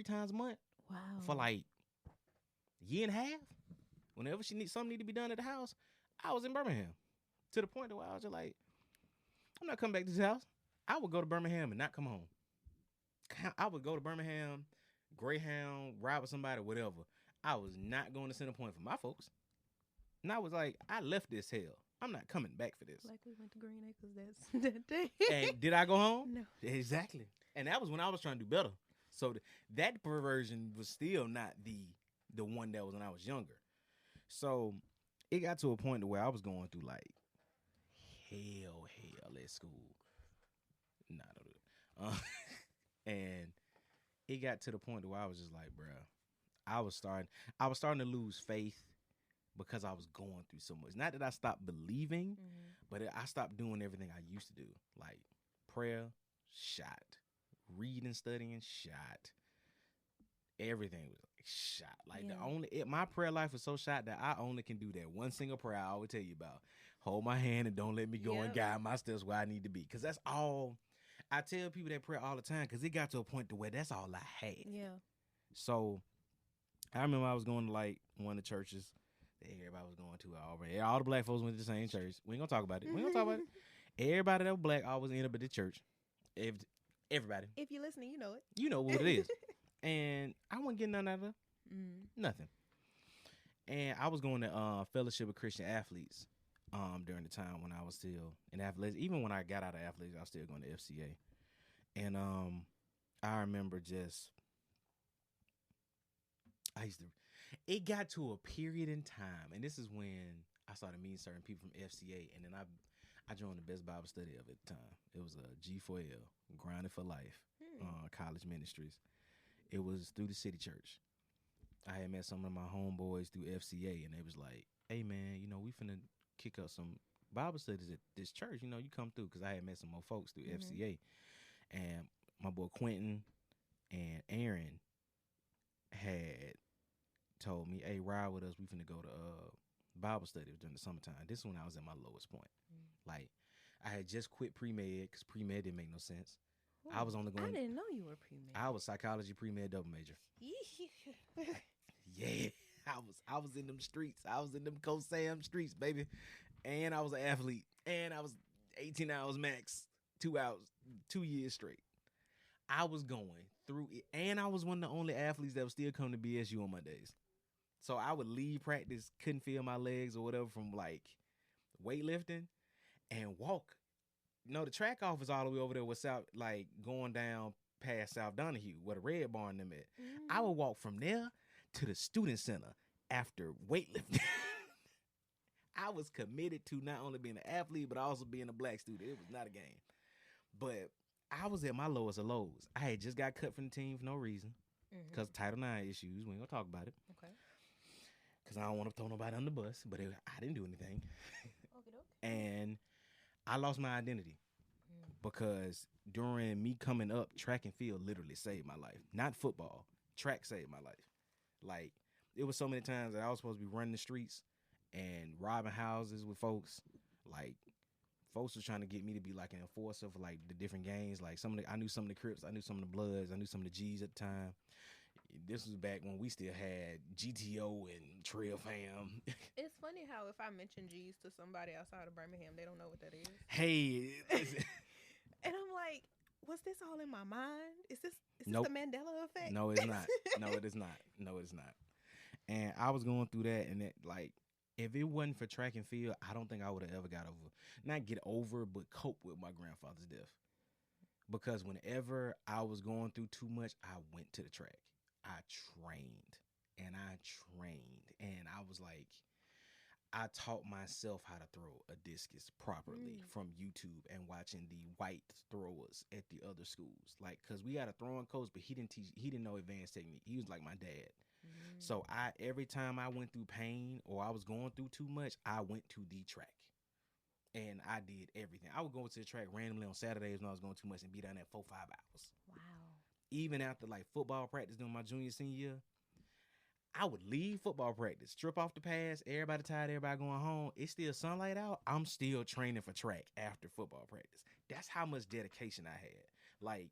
times a month. Wow. For like a year and a half. Whenever something need to be done at the house, I was in Birmingham. To the point where I was just like, I'm not coming back to this house. I would go to Birmingham and not come home. I would go to Birmingham, Greyhound, ride with somebody, whatever. I was not going to Center Point for my folks. And I was like, I left this hell. I'm not coming back for this. Like we went to Green Acres that day. And did I go home? No. Exactly. And that was when I was trying to do better. So that perversion was still not the one that was when I was younger. So it got to a point to where I was going through like hell at school. Nah, don't do it. And it got to the point where I was just like, bruh, I was starting to lose faith because I was going through so much. Not that I stopped believing, but I stopped doing everything I used to do. Like prayer, shot. Reading, studying, shot. Everything was like shot. Like my prayer life was so shot that I only can do that one single prayer I always tell you about. Hold my hand and don't let me go and guide my steps where I need to be. Because that's all I tell people that prayer all the time. Because it got to a point to where that's all I had. Yeah. So I remember I was going to like one of the churches that everybody was going to at Auburn. All the black folks went to the same church. We ain't gonna talk about it. Everybody that was black always ended up at the church. Everybody. If you're listening, you know it. You know what it is. And I wasn't getting none out of nothing. And I was going to Fellowship of Christian Athletes during the time when I was still in athletics. Even when I got out of athletics, I was still going to FCA. And I remember it got to a period in time, and this is when I started meeting certain people from FCA, and then I joined the best Bible study of it at the time. It was a G4L, Grinding for Life, college ministries. It was through the city church. I had met some of my homeboys through FCA, and they was like, hey, man, we finna kick up some Bible studies at this church. You come through, because I had met some more folks through FCA. And my boy Quentin and Aaron had told me, hey, ride with us. We finna go to Bible studies during the summertime. This is when I was at my lowest point. Like, I had just quit pre-med because pre-med didn't make no sense. Ooh, I didn't know you were pre-med. I was psychology pre-med double major. Yeah, I was in them streets. I was in them CoSam streets, baby. And I was an athlete. And I was 18 hours max, 2 hours, 2 years straight. I was going through it. And I was one of the only athletes that would still come to BSU on Mondays. So I would leave practice, couldn't feel my legs or whatever from like weightlifting, and walk. The track office all the way over there was South, like going down past South Donahue, where the Red Barn them at. I would walk from there to the student center after weightlifting. I was committed to not only being an athlete, but also being a black student. It was not a game. But I was at my lowest of lows. I had just got cut from the team for no reason because Title IX issues. We ain't gonna talk about it. Okay. Because I don't want to throw nobody on the bus, but I didn't do anything. Okay. And I lost my identity because during me coming up, track and field literally saved my life. Not football. Track saved my life. Like, it was so many times that I was supposed to be running the streets and robbing houses with folks. Like, folks was trying to get me to be like an enforcer for like the different gangs. Like I knew some of the Crips, I knew some of the Bloods, I knew some of the G's at the time. This was back when we still had GTO and Trail Fam. It's funny how if I mention G's to somebody outside of Birmingham, they don't know what that is. Hey. And I'm like, was this all in my mind? Is this Nope. the Mandela effect? No, it's not. No, it is not. No, it's not. And I was going through that, and it, like, if it wasn't for track and field, I don't think I would have ever got over, not get over, but cope with my grandfather's death. Because whenever I was going through too much, I went to the track. I trained, and I was like, I taught myself how to throw a discus properly from YouTube and watching the white throwers at the other schools. Like, cause we had a throwing coach, but he didn't know advanced technique. He was like my dad. So every time I went through pain or I was going through too much, I went to the track. And I did everything. I would go to the track randomly on Saturdays when I was going too much and be down there 4-5 hours. Wow. Even after like football practice during my junior, senior year, I would leave football practice, strip off the pads, everybody tired, everybody going home. It's still sunlight out. I'm still training for track after football practice. That's how much dedication I had. Like,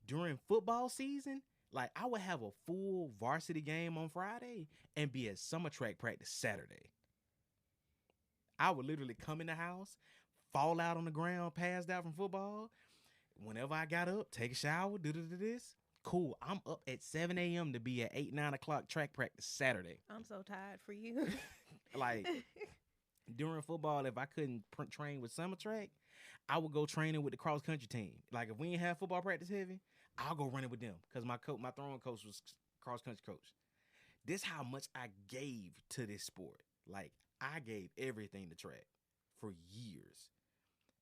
during football season, like, I would have a full varsity game on Friday and be at summer track practice Saturday. I would literally come in the house, fall out on the ground, passed out from football. Whenever I got up, take a shower, do this. Cool. I'm up at 7 a.m. to be at 8, 9 o'clock track practice Saturday. I'm so tired for you. Like, during football, if I couldn't train with summer track, I would go training with the cross country team. Like, if we didn't have football practice heavy, I'll go running with them because my throwing coach was cross country coach. This how much I gave to this sport. Like, I gave everything to track for years.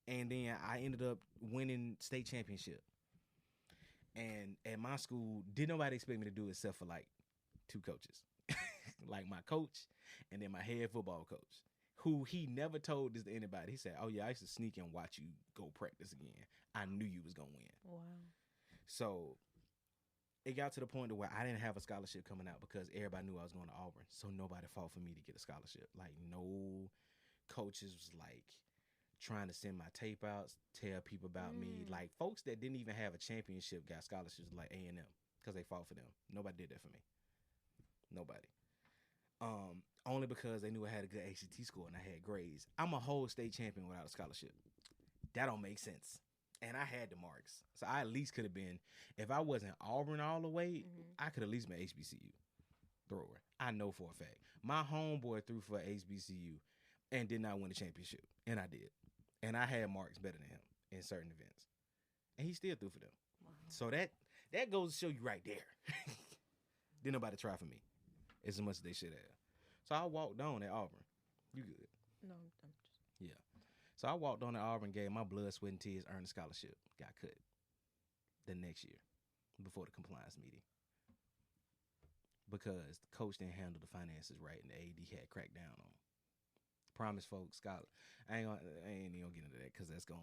And then I ended up winning state championship. And at my school, didn't nobody expect me to do it except for like 2 coaches. Like my coach and then my head football coach, who he never told this to anybody. He said, oh yeah, I used to sneak and watch you go practice again. I knew you was going to win. Wow. So it got to the point where I didn't have a scholarship coming out because everybody knew I was going to Auburn. So nobody fought for me to get a scholarship. Like, no coaches was like trying to send my tape out, tell people about me. Like, folks that didn't even have a championship got scholarships like A&M because they fought for them. Nobody did that for me. Nobody. Only because they knew I had a good ACT score and I had grades. I'm a whole state champion without a scholarship. That don't make sense. And I had the marks. So I at least could have been, if I wasn't Auburn all the way, I could at least been HBCU thrower. I know for a fact. My homeboy threw for HBCU and did not win the championship. And I did. And I had marks better than him in certain events. And he still threw for them. Wow. So that goes to show you right there. Didn't nobody try for me as much as they should have. So I walked on at Auburn. You good? No, I'm just... Yeah. So I walked on at Auburn, gave my blood, sweat, and tears, earned a scholarship. Got cut the next year before the compliance meeting. Because the coach didn't handle the finances right and the AD had cracked down on him. Promise folks, scholar. I ain't even gonna get into that because that's gonna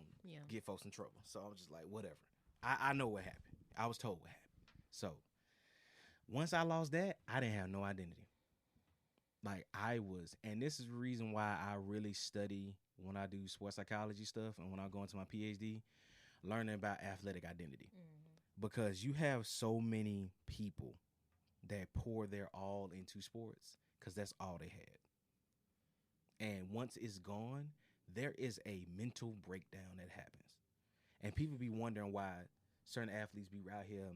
get folks in trouble. So I was just like, whatever. I know what happened. I was told what happened. So once I lost that, I didn't have no identity. Like, and this is the reason why I really study when I do sports psychology stuff and when I go into my PhD, learning about athletic identity. Because you have so many people that pour their all into sports because that's all they had. And once it's gone, there is a mental breakdown that happens. And people be wondering why certain athletes be out here,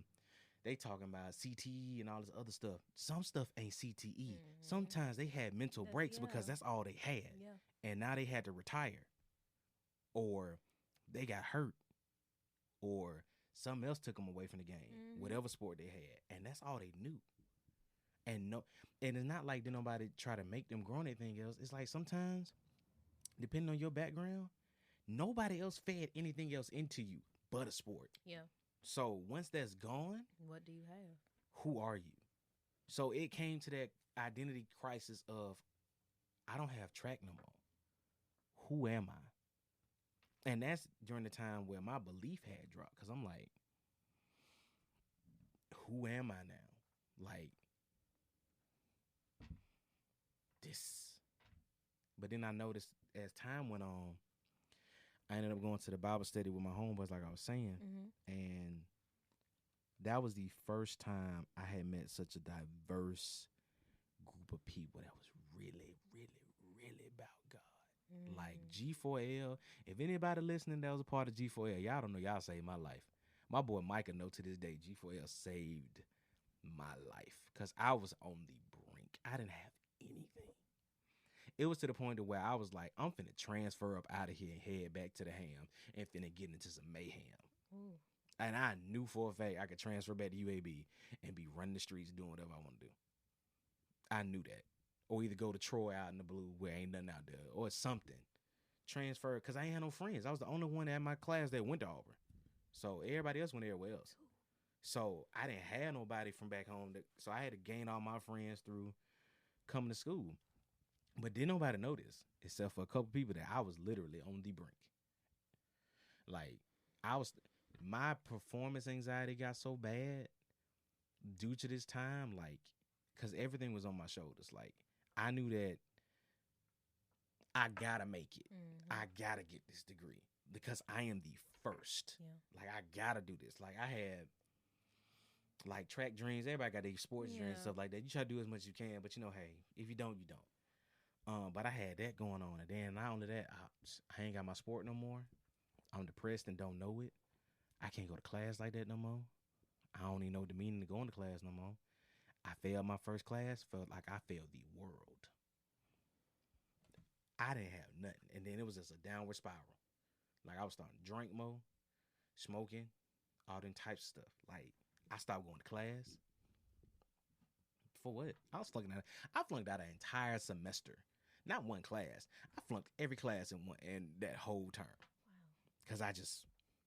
they talking about CTE and all this other stuff. Some stuff ain't CTE. Sometimes they had mental breaks because that's all they had. Yeah. And now they had to retire. Or they got hurt. Or something else took them away from the game. Whatever sport they had. And that's all they knew. And it's not like did nobody try to make them grow anything else. It's like sometimes, depending on your background, nobody else fed anything else into you but a sport. Yeah. So once that's gone, What do you have? who are you? So it came to that identity crisis of I don't have track no more. Who am I? And that's during the time where my belief had dropped because I'm like, who am I now? Like this. But then I noticed as time went on, I ended up going to the Bible study with my homeboys, like I was saying, and that was the first time I had met such a diverse group of people that was really, really, really about God. Like G4L. If anybody listening that was a part of G4L, y'all don't know, y'all saved my life. My boy Micah know to this day, G4L saved my life because I was on the brink. I didn't have anything. It was to the point to where I was like, I'm finna transfer up out of here and head back to the ham and finna get into some mayhem. Ooh. And I knew for a fact I could transfer back to UAB and be running the streets doing whatever I want to do. I knew that. Or either go to Troy out in the blue where ain't nothing out there or something. Transfer, because I ain't had no friends. I was the only one at my class that went to Auburn. So everybody else went everywhere else. So I didn't have nobody from back home. So I had to gain all my friends through coming to school. But didn't nobody notice except for a couple people that I was literally on the brink. Like, my performance anxiety got so bad due to this time, like, because everything was on my shoulders. Like, I knew that I gotta make it. I gotta get this degree because I am the first. Yeah. Like, I gotta do this. Like, I had, like, track dreams. Everybody got their sports dreams, stuff like that. You try to do as much as you can, but, hey, if you don't, you don't. But I had that going on. And then not only that, I ain't got my sport no more. I'm depressed and don't know it. I can't go to class like that no more. I don't even know the meaning of going to class no more. I failed my first class, felt like I failed the world. I didn't have nothing. And then it was just a downward spiral. Like, I was starting to drink more, smoking, all them types of stuff. Like, I stopped going to class. For what? I flunked out an entire semester. Not one class. I flunked every class in that whole term. Wow. Because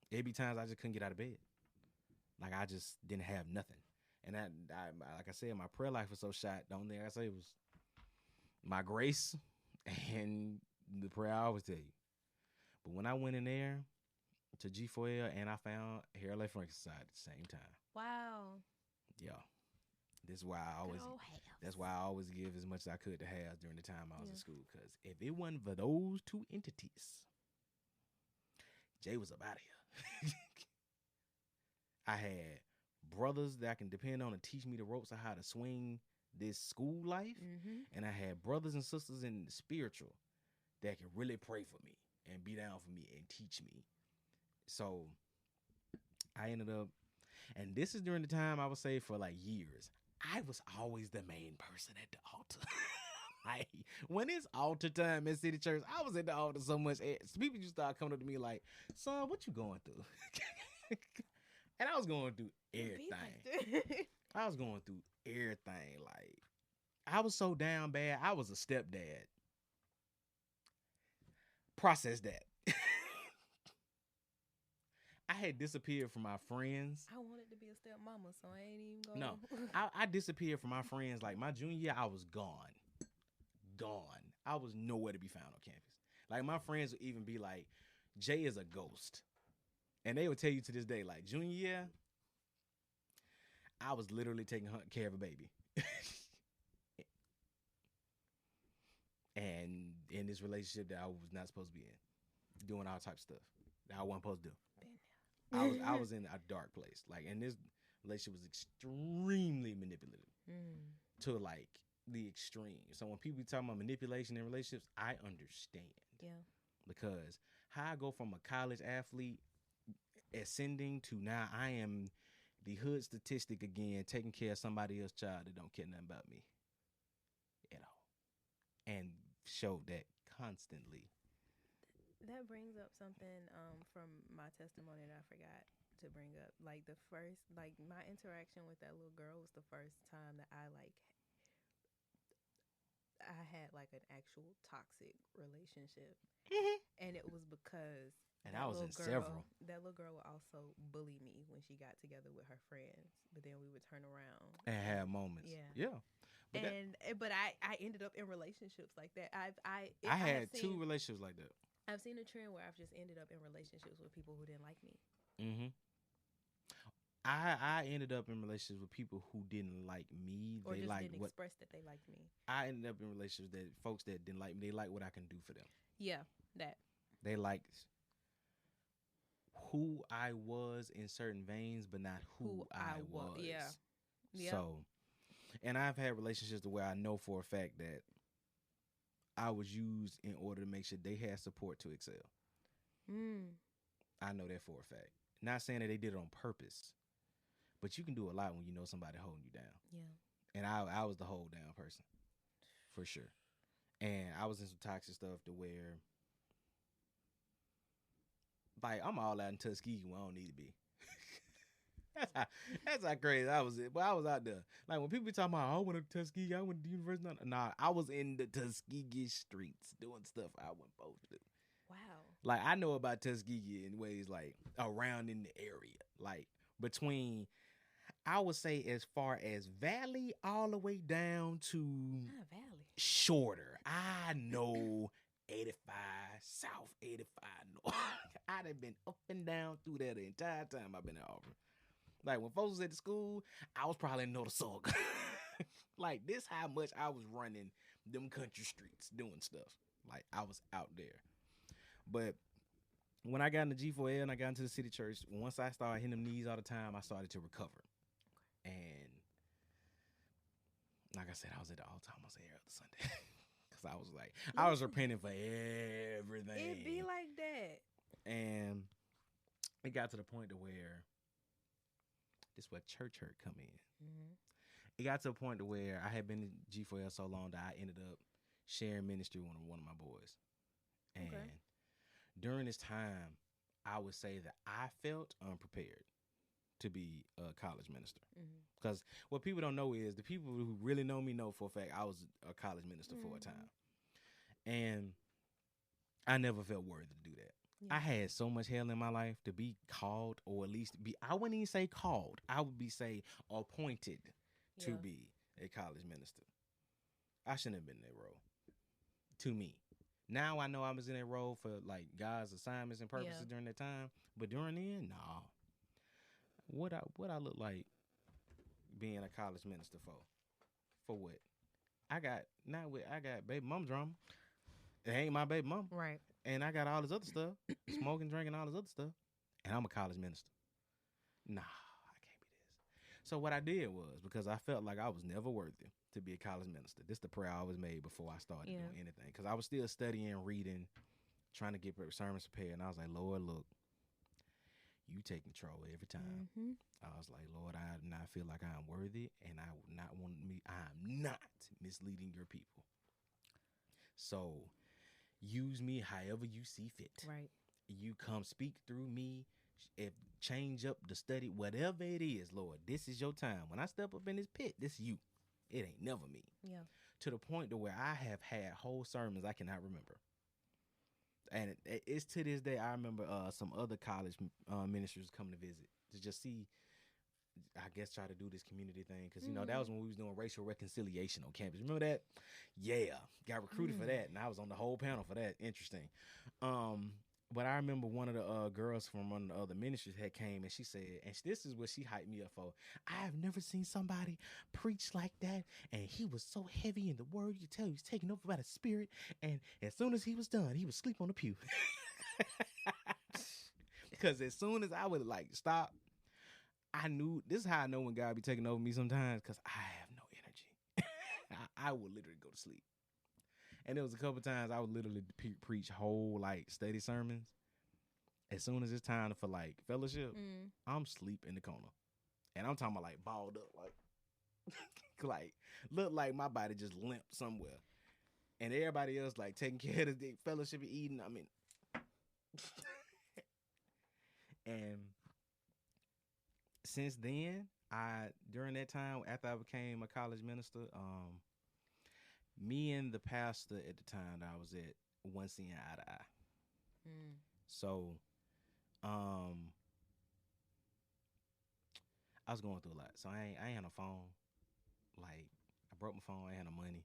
it'd be times I just couldn't get out of bed. Like, I just didn't have nothing. And I like I said, my prayer life was so shot. The only thing I say was my grace and the prayer I always tell you. But when I went in there to G4L and I found Harold F. Frank Society at the same time. Wow. Yeah. That's why I always give as much as I could to have during the time I was in school. Because if it wasn't for those two entities, Jay was up out of here. I had brothers that I can depend on to teach me the ropes of how to swing this school life. And I had brothers and sisters in the spiritual that can really pray for me and be down for me and teach me. So I ended up, and this is during the time I would say for like years, I was always the main person at the altar. Like, when it's altar time at City Church, I was at the altar so much. People just start coming up to me like, son, what you going through? And I was going through everything. I was going through everything. Like, I was so down bad. I was a stepdad. Process that. I had disappeared from my friends. I wanted to be a stepmama, so I ain't even going. No, I disappeared from my friends. Like, my junior year, I was gone. I was nowhere to be found on campus. Like, my friends would even be like, Jay is a ghost. And they would tell you to this day, like, junior year, I was literally taking care of a baby. And in this relationship that I was not supposed to be in, doing all types of stuff that I wasn't supposed to do. I was in a dark place. Like, and this relationship was extremely manipulative to like the extreme. So when people be talking about manipulation in relationships, I understand. Yeah. Because how I go from a college athlete ascending to now I am the hood statistic again, taking care of somebody else's child that don't care nothing about me at all. And show that constantly. That brings up something from my testimony that I forgot to bring up. Like, my interaction with that little girl was the first time that I had like an actual toxic relationship. And it was because And I was in several. That little girl would also bully me when she got together with her friends, but then we would turn around And have moments. Yeah. But I ended up in relationships like that. I had two relationships like that. I've seen a trend where I've just ended up in relationships with people who didn't like me. Mm-hmm. I ended up in relationships with people who didn't like me. Or just didn't express that they liked me. I ended up in relationships that folks that didn't like me, they like what I can do for them. Yeah, that. They liked who I was in certain veins, but not who I was. Yeah. Yep. So, and I've had relationships where I know for a fact that I was used in order to make sure they had support to excel. I know that for a fact. Not saying that they did it on purpose, but you can do a lot when you know somebody holding you down. Yeah. And I was the hold down person, for sure. And I was in some toxic stuff to where, like, I'm all out in Tuskegee when I don't need to be. That's how crazy I was. But I was out there. Like, when people be talking about, I went to Tuskegee, I went to the university. Nah, I was in the Tuskegee streets doing stuff I wasn't supposed to do. Wow. Like, I know about Tuskegee in ways, like, around in the area. Like, between, I would say, as far as Valley all the way down to Valley. Shorter. I know 85 South, 85 North. I'd have been up and down through there the entire time I've been at Auburn. Like, when folks was at the school, I was probably in Notasulga. Like, this how much I was running them country streets doing stuff. Like, I was out there. But when I got into G4L and I got into the city church, once I started hitting them knees all the time, I started to recover. And like I said, I was at the altar almost every other Sunday. Because I was like, I was repenting for everything. It be like that. And it got to the point to where this is where church hurt come in. Mm-hmm. It got to a point to where I had been in G4L so long that I ended up sharing ministry with one of my boys. And during this time, I would say that I felt unprepared to be a college minister. Because what people don't know is the people who really know me know for a fact I was a college minister for a time. And I never felt worthy to do that. Yeah. I had so much hell in my life to be called, or at least be, I wouldn't even say called. I would be say appointed to be a college minister. I shouldn't have been in that role. To me. Now I know I was in that role for like God's assignments and purposes during that time. But during then, nah. What I look like being a college minister for? For what? I got baby mom drama. It ain't my baby mom. Right. And I got all this other stuff. Smoking, drinking, all this other stuff. And I'm a college minister. Nah, I can't be this. So what I did was, because I felt like I was never worthy to be a college minister. This is the prayer I always made before I started doing anything. Because I was still studying, reading, trying to get sermons prepared. And I was like, Lord, look, you take control every time. I was like, Lord, I do not feel like I am worthy, and I am not misleading your people. So use me however you see fit. Right. You come speak through me, if change up the study, whatever it is, Lord, this is your time. When I step up in this pit, this is you. It ain't never me. Yeah. To the point to where I have had whole sermons I cannot remember. And it's to this day, I remember some other college ministers coming to visit to just see, I guess, try to do this community thing. Because, you know, that was when we was doing racial reconciliation on campus. Remember that? Yeah. Got recruited for that. And I was on the whole panel for that. Interesting. But I remember one of the girls from one of the other ministries had came and she said, and this is what she hyped me up for. I have never seen somebody preach like that. And he was so heavy in the word. You tell he was taken over by the spirit. And as soon as he was done, he would sleep on the pew. Because as soon as I would like stop, I knew, this is how I know when God be taking over me sometimes, because I have no energy. I would literally go to sleep. And there was a couple times I would literally preach whole like study sermons. As soon as it's time for like fellowship, I'm asleep in the corner. And I'm talking about like balled up, like look like my body just limp somewhere. And everybody else like taking care of the fellowship and eating. I mean, and since then, during that time after I became a college minister, me and the pastor at the time that I was at wasn't seeing eye to eye. So Um, I was going through a lot, so I ain't had no phone. Like I broke my phone. I ain't had no money.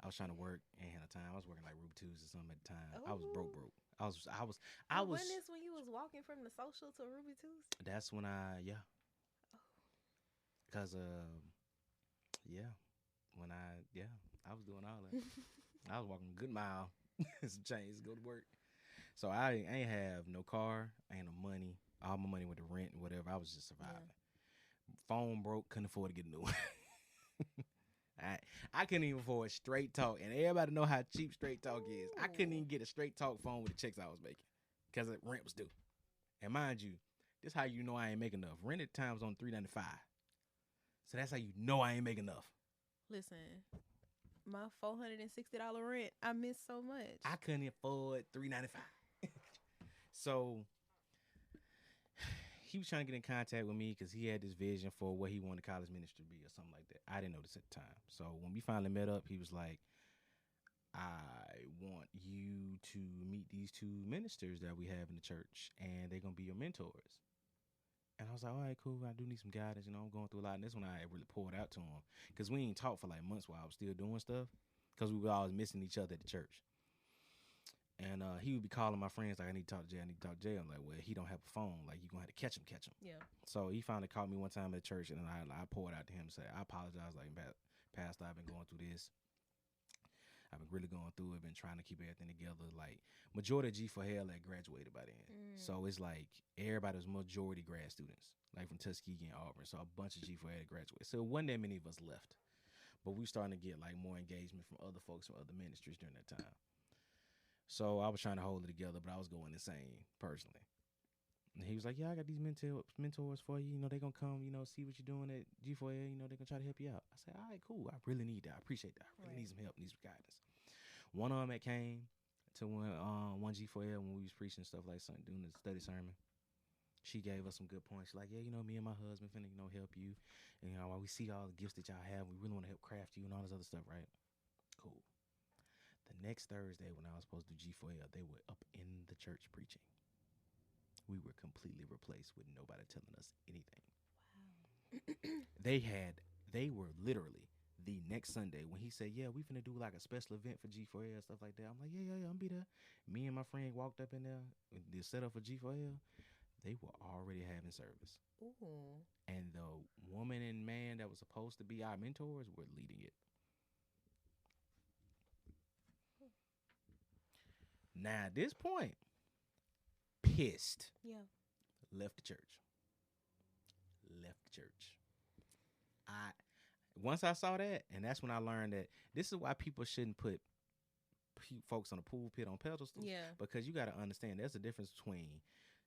I was trying to work. Ain't had no time. I was working like Ruby Tuesday or something at the time. I was broke, Oh. broke. I was. When is when you was walking from the social to Ruby Tuesday? That's when yeah, Oh. cause yeah, when I was doing all that. I was walking a good mile, some change to go to work. So I ain't have no car, I ain't no money. All my money went to rent and whatever. I was just surviving. Phone broke, couldn't afford to get a new one. I couldn't even afford straight talk, and everybody know how cheap straight talk is. I couldn't even get a straight talk phone with the checks I was making because the rent was due. And mind you, this how you know I ain't making enough. Rented times on $3.95, so that's how you know I ain't making enough. Listen, my $460 rent, I miss so much. I couldn't afford $3.95, so he was trying to get in contact with me because he had this vision for what he wanted college ministry to be or something like that. I didn't know this at the time. So when we finally met up, he was like, I want you to meet these two ministers that we have in the church, and they're going to be your mentors. And I was like, all right, cool. I do need some guidance. I'm going through a lot. And this one I really poured out to him because we ain't talked for like months while I was still doing stuff because we were always missing each other at the church. And he would be calling my friends like, I need to talk to Jay. I need to talk to Jay. I'm like, well, he don't have a phone. Like, you're going to have to catch him. Yeah. So he finally called me one time at church, and I poured out to him and said, I apologize. Like, Pastor, I've been going through this. I've been really going through it, been trying to keep everything together. Like, majority of G4L had graduated by then. So it's like everybody was majority grad students, like from Tuskegee and Auburn. So a bunch of G4L had graduated. So it wasn't that many of us left. But we starting to get like more engagement from other folks from other ministries during that time. So I was trying to hold it together, but I was going insane personally. And he was like, yeah, I got these mentors for you. They're going to come, see what you're doing at G4L. They're going to try to help you out. I said, all right, cool. I really need that. I appreciate that. I really need some help, need some guidance. One of them that came to one G4L when we was preaching stuff like something, doing the study sermon. She gave us some good points. She's like, yeah, me and my husband finna, help you. And, while we see all the gifts that y'all have, we really want to help craft you and all this other stuff, right? Cool. The next Thursday when I was supposed to do G4L, they were up in the church preaching. We were completely replaced with nobody telling us anything. Wow. They were literally the next Sunday when he said, yeah, we finna do like a special event for G4L, stuff like that. I'm like, yeah, I'm be there. Me and my friend walked up in there, the setup for G4L. They were already having service. Ooh. And the woman and man that was supposed to be our mentors were leading it. Now, at this point, pissed. Yeah. Left the church. Once I saw that, and that's when I learned that this is why people shouldn't put folks on the pulpit on pedestals. Yeah. Because you got to understand there's a difference between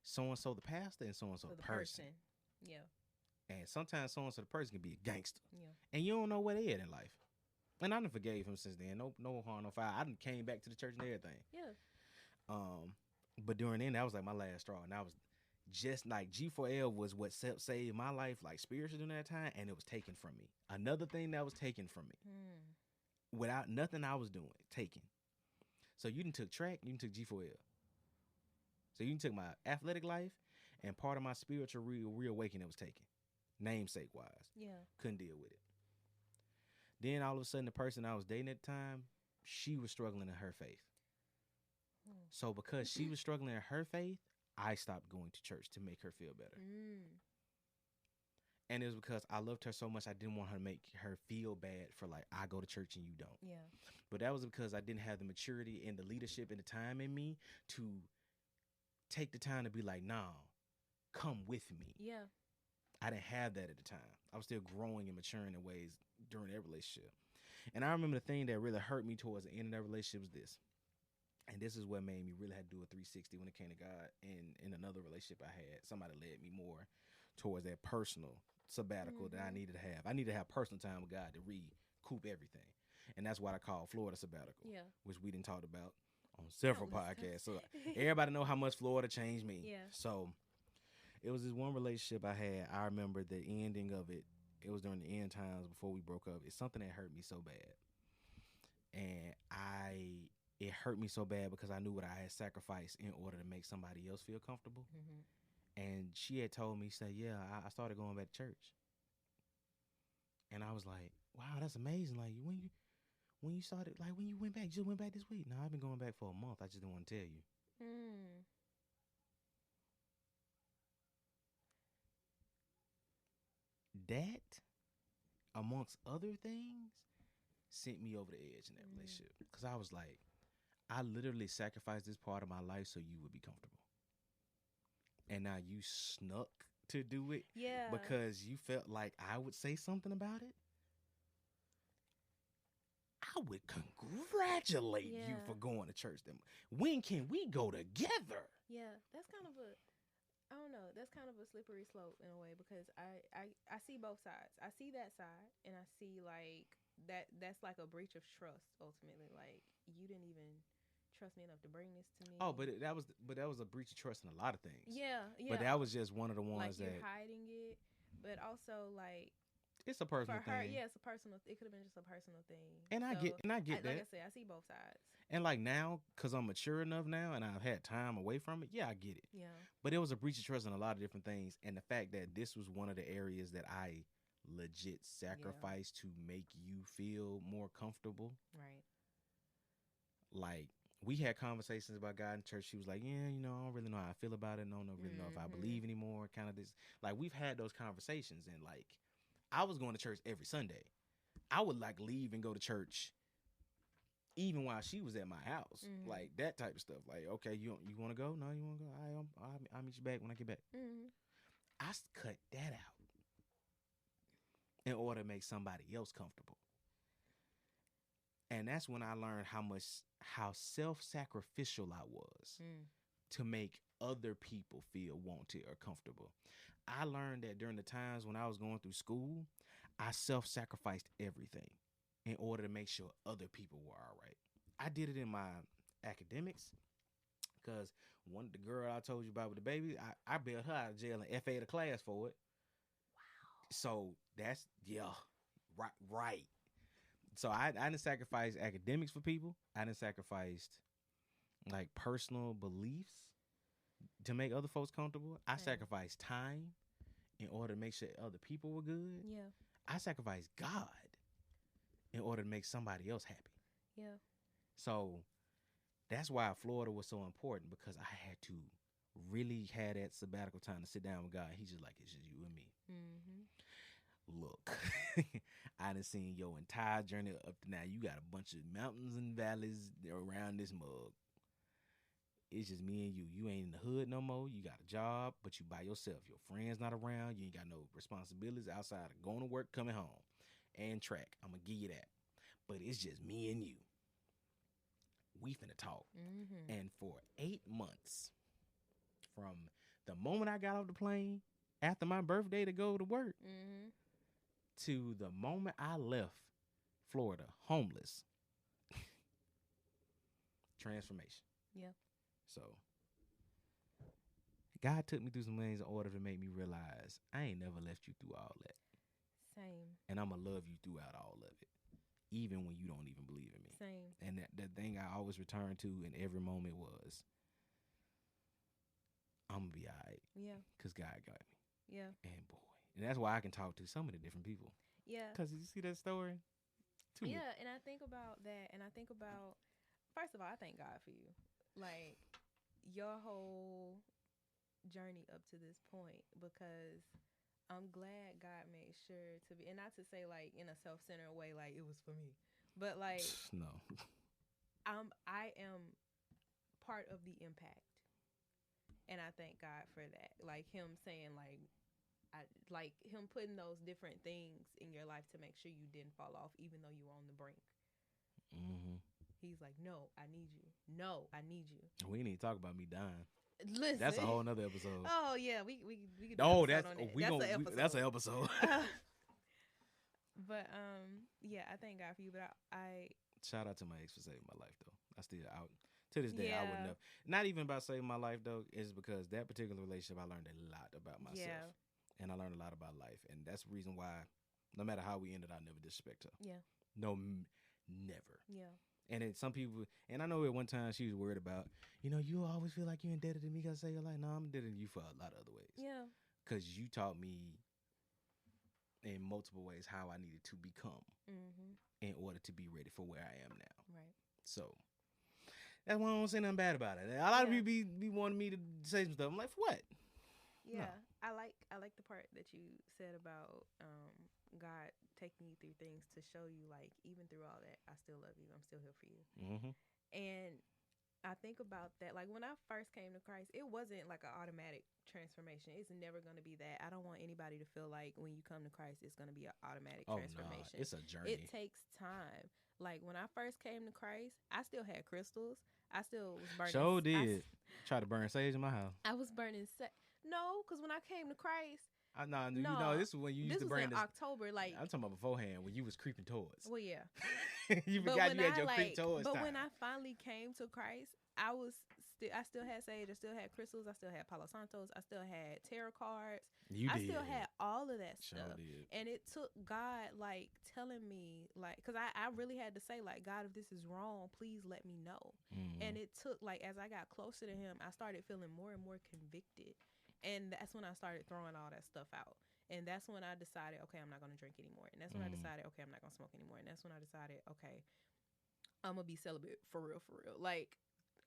so-and-so the pastor and so-and-so the person. Yeah. And sometimes so-and-so the person can be a gangster. Yeah. And you don't know where they at in life. And I done forgave him since then. No harm, no foul. I done came back to the church and everything. Yeah. But during then, that was like my last straw. And I was just like G4L was what saved my life, like spiritually during that time, and it was taken from me. Another thing that was taken from me. Without nothing I was doing, taken. So you done took track, you done took G4L. So you done took my athletic life and part of my spiritual reawakening was taken. Namesake wise. Yeah. Couldn't deal with it. Then all of a sudden the person I was dating at the time, she was struggling in her faith. So because she was struggling in her faith, I stopped going to church to make her feel better. And it was because I loved her so much, I didn't want her to make her feel bad for like, I go to church and you don't. Yeah. But that was because I didn't have the maturity and the leadership and the time in me to take the time to be like, nah, come with me. Yeah. I didn't have that at the time. I was still growing and maturing in ways during that relationship. And I remember the thing that really hurt me towards the end of that relationship was this. And this is what made me really have to do a 360 when it came to God. And in another relationship I had, somebody led me more towards that personal sabbatical that I needed to have. I needed to have personal time with God to recoup everything. And that's what I call Florida sabbatical, which we didn't talk about on several podcasts. So everybody know how much Florida changed me. Yeah. So it was this one relationship I had. I remember the ending of it. It was during the end times before we broke up. It's something that hurt me so bad. And I it hurt me so bad because I knew what I had sacrificed in order to make somebody else feel comfortable. And she had told me, say, yeah, I started going back to church. And I was like, wow, that's amazing. Like, when you started, like, when you went back, you just went back this week. No, I've been going back for a month. I just didn't want to tell you. That, amongst other things, sent me over the edge in that relationship. Because I was like, I literally sacrificed this part of my life so you would be comfortable. And now you snuck to do it because you felt like I would say something about it. I would congratulate you for going to church. When can we go together? Yeah, that's kind of I don't know. That's kind of a slippery slope in a way because I see both sides. I see that side, and I see like that's like a breach of trust ultimately. Like you didn't even trust me enough to bring this to me. Oh, but that was a breach of trust in a lot of things. Yeah. But that was just one of the ones like you're hiding it, but also like it's a personal for her, thing. yeah, it's a personal. It could have been just a personal thing. And I get that. Like I said, I see both sides. And like now, because I'm mature enough now and I've had time away from it, yeah, I get it. Yeah. But it was a breach of trust in a lot of different things. And the fact that this was one of the areas that I legit sacrificed to make you feel more comfortable. Right. Like, we had conversations about God in church. She was like, yeah, I don't really know how I feel about it. I don't really know if I believe anymore. Kind of this. Like, we've had those conversations. And, like, I was going to church every Sunday. I would, like, leave and go to church even while she was at my house. Like, that type of stuff. Like, okay, you want to go? No, you want to go? I'll meet you back when I get back. I cut that out in order to make somebody else comfortable. And that's when I learned how self-sacrificial I was to make other people feel wanted or comfortable. I learned that during the times when I was going through school, I self-sacrificed everything in order to make sure other people were all right. I did it in my academics because the girl I told you about with the baby, I bailed her out of jail and FA'd a class for it. Wow. So that's, right. So I didn't sacrifice academics for people. I didn't sacrifice like personal beliefs to make other folks comfortable. I sacrificed time in order to make sure other people were good. Yeah. I sacrificed God in order to make somebody else happy. Yeah. So that's why Florida was so important, because I had to really have that sabbatical time to sit down with God. He's just like, it's just you and me. Look, I done seen your entire journey up to now. You got a bunch of mountains and valleys around this mug. It's just me and you. You ain't in the hood no more. You got a job, but you by yourself. Your friends not around. You ain't got no responsibilities outside of going to work, coming home, and track. I'm going to give you that. But it's just me and you. We finna talk. And for 8 months, from the moment I got off the plane, after my birthday to go to work, to the moment I left Florida, homeless, transformation. Yeah. So God took me through some things in order to make me realize I ain't never left you through all that. Same. And I'm going to love you throughout all of it, even when you don't even believe in me. Same. And that thing I always return to in every moment was, I'm going to be all right. Yeah. Because God got me. Yeah. And boy. And that's why I can talk to so many different people. Yeah. Because you see that story? Yeah, and I think about that, and I think about, first of all, I thank God for you. Like, your whole journey up to this point, because I'm glad God made sure to be, and not to say, like, in a self-centered way, like, it was for me. But, like, no. I am part of the impact. And I thank God for that. Like, him saying, like him putting those different things in your life to make sure you didn't fall off, even though you were on the brink. He's like, no, I need you. No, I need you. We need to talk about me dying. Listen, that's a whole nother episode. Oh yeah, we could. That's an episode. But yeah, I thank God for you. But I shout out to my ex for saving my life, though. I still out to this day. I would never. Not even about saving my life, though. Is because that particular relationship, I learned a lot about myself. Yeah. And I learned a lot about life. And that's the reason why, no matter how we ended, I never disrespect her. Yeah. No, never. Yeah. And then some people, and I know at one time she was worried about, you always feel like you're indebted to me because I say you're like, no, I'm indebted to you for a lot of other ways. Yeah. Because you taught me in multiple ways how I needed to become in order to be ready for where I am now. Right. So that's why I don't say nothing bad about it. A lot of people be wanting me to say some stuff. I'm like, for what? Yeah, No. I like the part that you said about God taking you through things to show you, like, even through all that, I still love you. I'm still here for you. Mm-hmm. And I think about that. Like, when I first came to Christ, it wasn't like an automatic transformation. It's never going to be that. I don't want anybody to feel like when you come to Christ, it's going to be an automatic transformation. No, it's a journey. It takes time. Like, when I first came to Christ, I still had crystals. I still was burning. So did. Try to burn sage in my house. I was burning No, because when I came to Christ, this is when you used to burn this. Was in October, like I'm talking about beforehand when you was creeping towards. Well, yeah. You forgot you had your creep towards But time. when I finally came to Christ, I still had sage, I still had crystals, I still had Palo Santos, I still had tarot cards. I still had all of that stuff. Did. And it took God, like, telling me, like, because I really had to say, like, God, if this is wrong, please let me know. Mm-hmm. And it took, like, as I got closer to him, I started feeling more and more convicted. And that's when I started throwing all that stuff out. And that's when I decided, okay, I'm not going to drink anymore. And that's when I decided, okay, I'm not going to smoke anymore. And that's when I decided, okay, I'm going to be celibate for real. Like,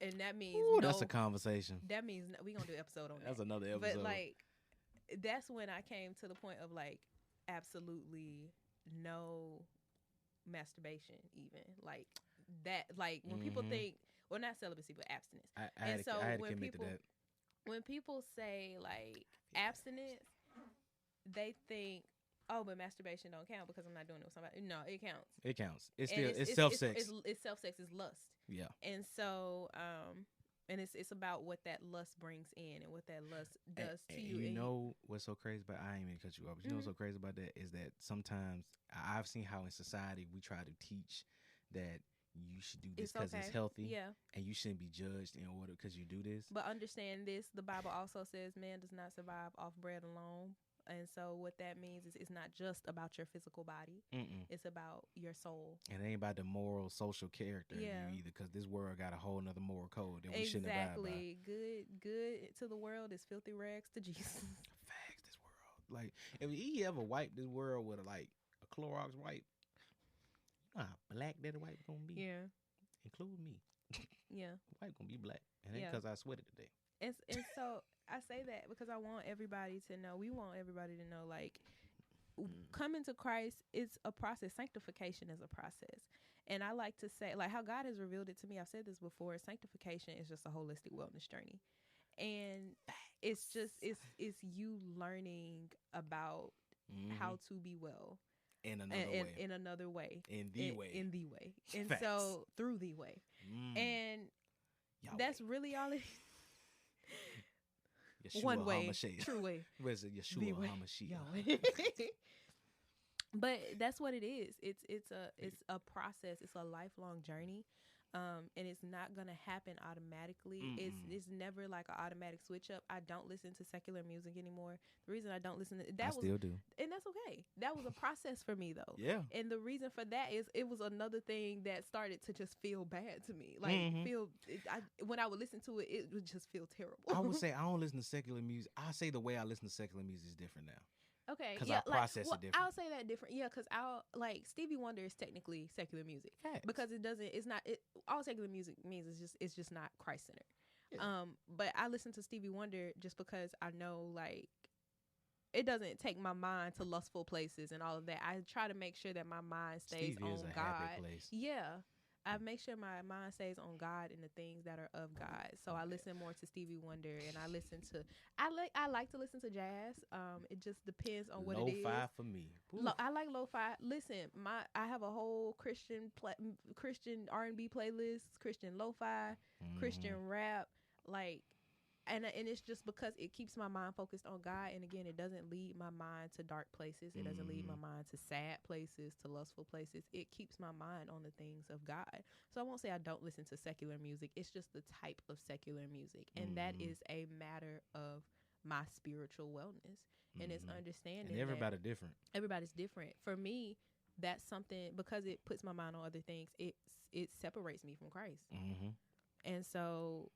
and that means that's a conversation. That means we're going to do an episode on that. That's another episode. But, like, that's when I came to the point of, like, absolutely no masturbation even. Like, that, like, when people think, well, not celibacy, but abstinence. I had to commit to that. When people say, like, abstinence, they think, oh, but masturbation don't count because I'm not doing it with somebody. No, it counts. It counts. It's still it's self-sex. It's self-sex. It's lust. Yeah. And so, and it's about what that lust brings in and what that lust does to you. You know what's so crazy about? I ain't mean to cut you off. But you know what's so crazy about that is that sometimes I've seen how in society we try to teach that you should do this because it's healthy, and you shouldn't be judged in order because you do this. But understand this: the Bible also says man does not survive off bread alone. And so what that means is it's not just about your physical body. It's about your soul. And it ain't about the moral, social character in you either, because this world got a whole nother moral code that we shouldn't abide by. Exactly. Good to the world is filthy rags to Jesus. Facts, this world. Like, if he ever wiped this world with a Clorox wipe, you know how black that wipe gonna be? Yeah. Include me. Yeah. Wipe gonna be black. And that's because I sweated today. And so I say that because I want everybody to know, we want everybody to know, like, coming to Christ is a process. Sanctification is a process. And I like to say, like, how God has revealed it to me, I've said this before, sanctification is just a holistic wellness journey. And it's just, it's you learning about how to be well. In another way. In the way. And facts. So, through the way. And Yahweh. That's really all it Yeshua one way, HaMashiach. True way. Where's it? Yeshua HaMashiach. But that's what it is. It's a process. It's a lifelong journey, and it's not gonna happen automatically. It's never like an automatic switch up. I don't listen to secular music anymore. The reason I don't listen to that still do, and that's okay. That was a process for me though. Yeah. And the reason for that is it was another thing that started to just feel bad to me. Like when I would listen to it, it would just feel terrible. I would say I don't listen to secular music. I say the way I listen to secular music is different now. Okay, because I process it different. I'll say that different, because I'll like Stevie Wonder is technically secular music. Facts. Because all secular music means it's just not Christ centered. Yeah. But I listen to Stevie Wonder just because I know, like, it doesn't take my mind to lustful places and all of that. I try to make sure that my mind stays Stevie on is a God. happy place. Yeah. I make sure my mind stays on God and the things that are of God. So I listen more to Stevie Wonder, and I like to listen to jazz. It just depends on what it is. Lo-fi for me. I like lo-fi. Listen, I have a whole Christian R&B playlist, Christian lo-fi, Christian rap, like. And it's just because it keeps my mind focused on God. And again, it doesn't lead my mind to dark places. It doesn't lead my mind to sad places, to lustful places. It keeps my mind on the things of God. So I won't say I don't listen to secular music. It's just the type of secular music. And that is a matter of my spiritual wellness. And it's understanding and everybody's different. Everybody's different. For me, that's something, because it puts my mind on other things. It separates me from Christ. Mm-hmm. And so,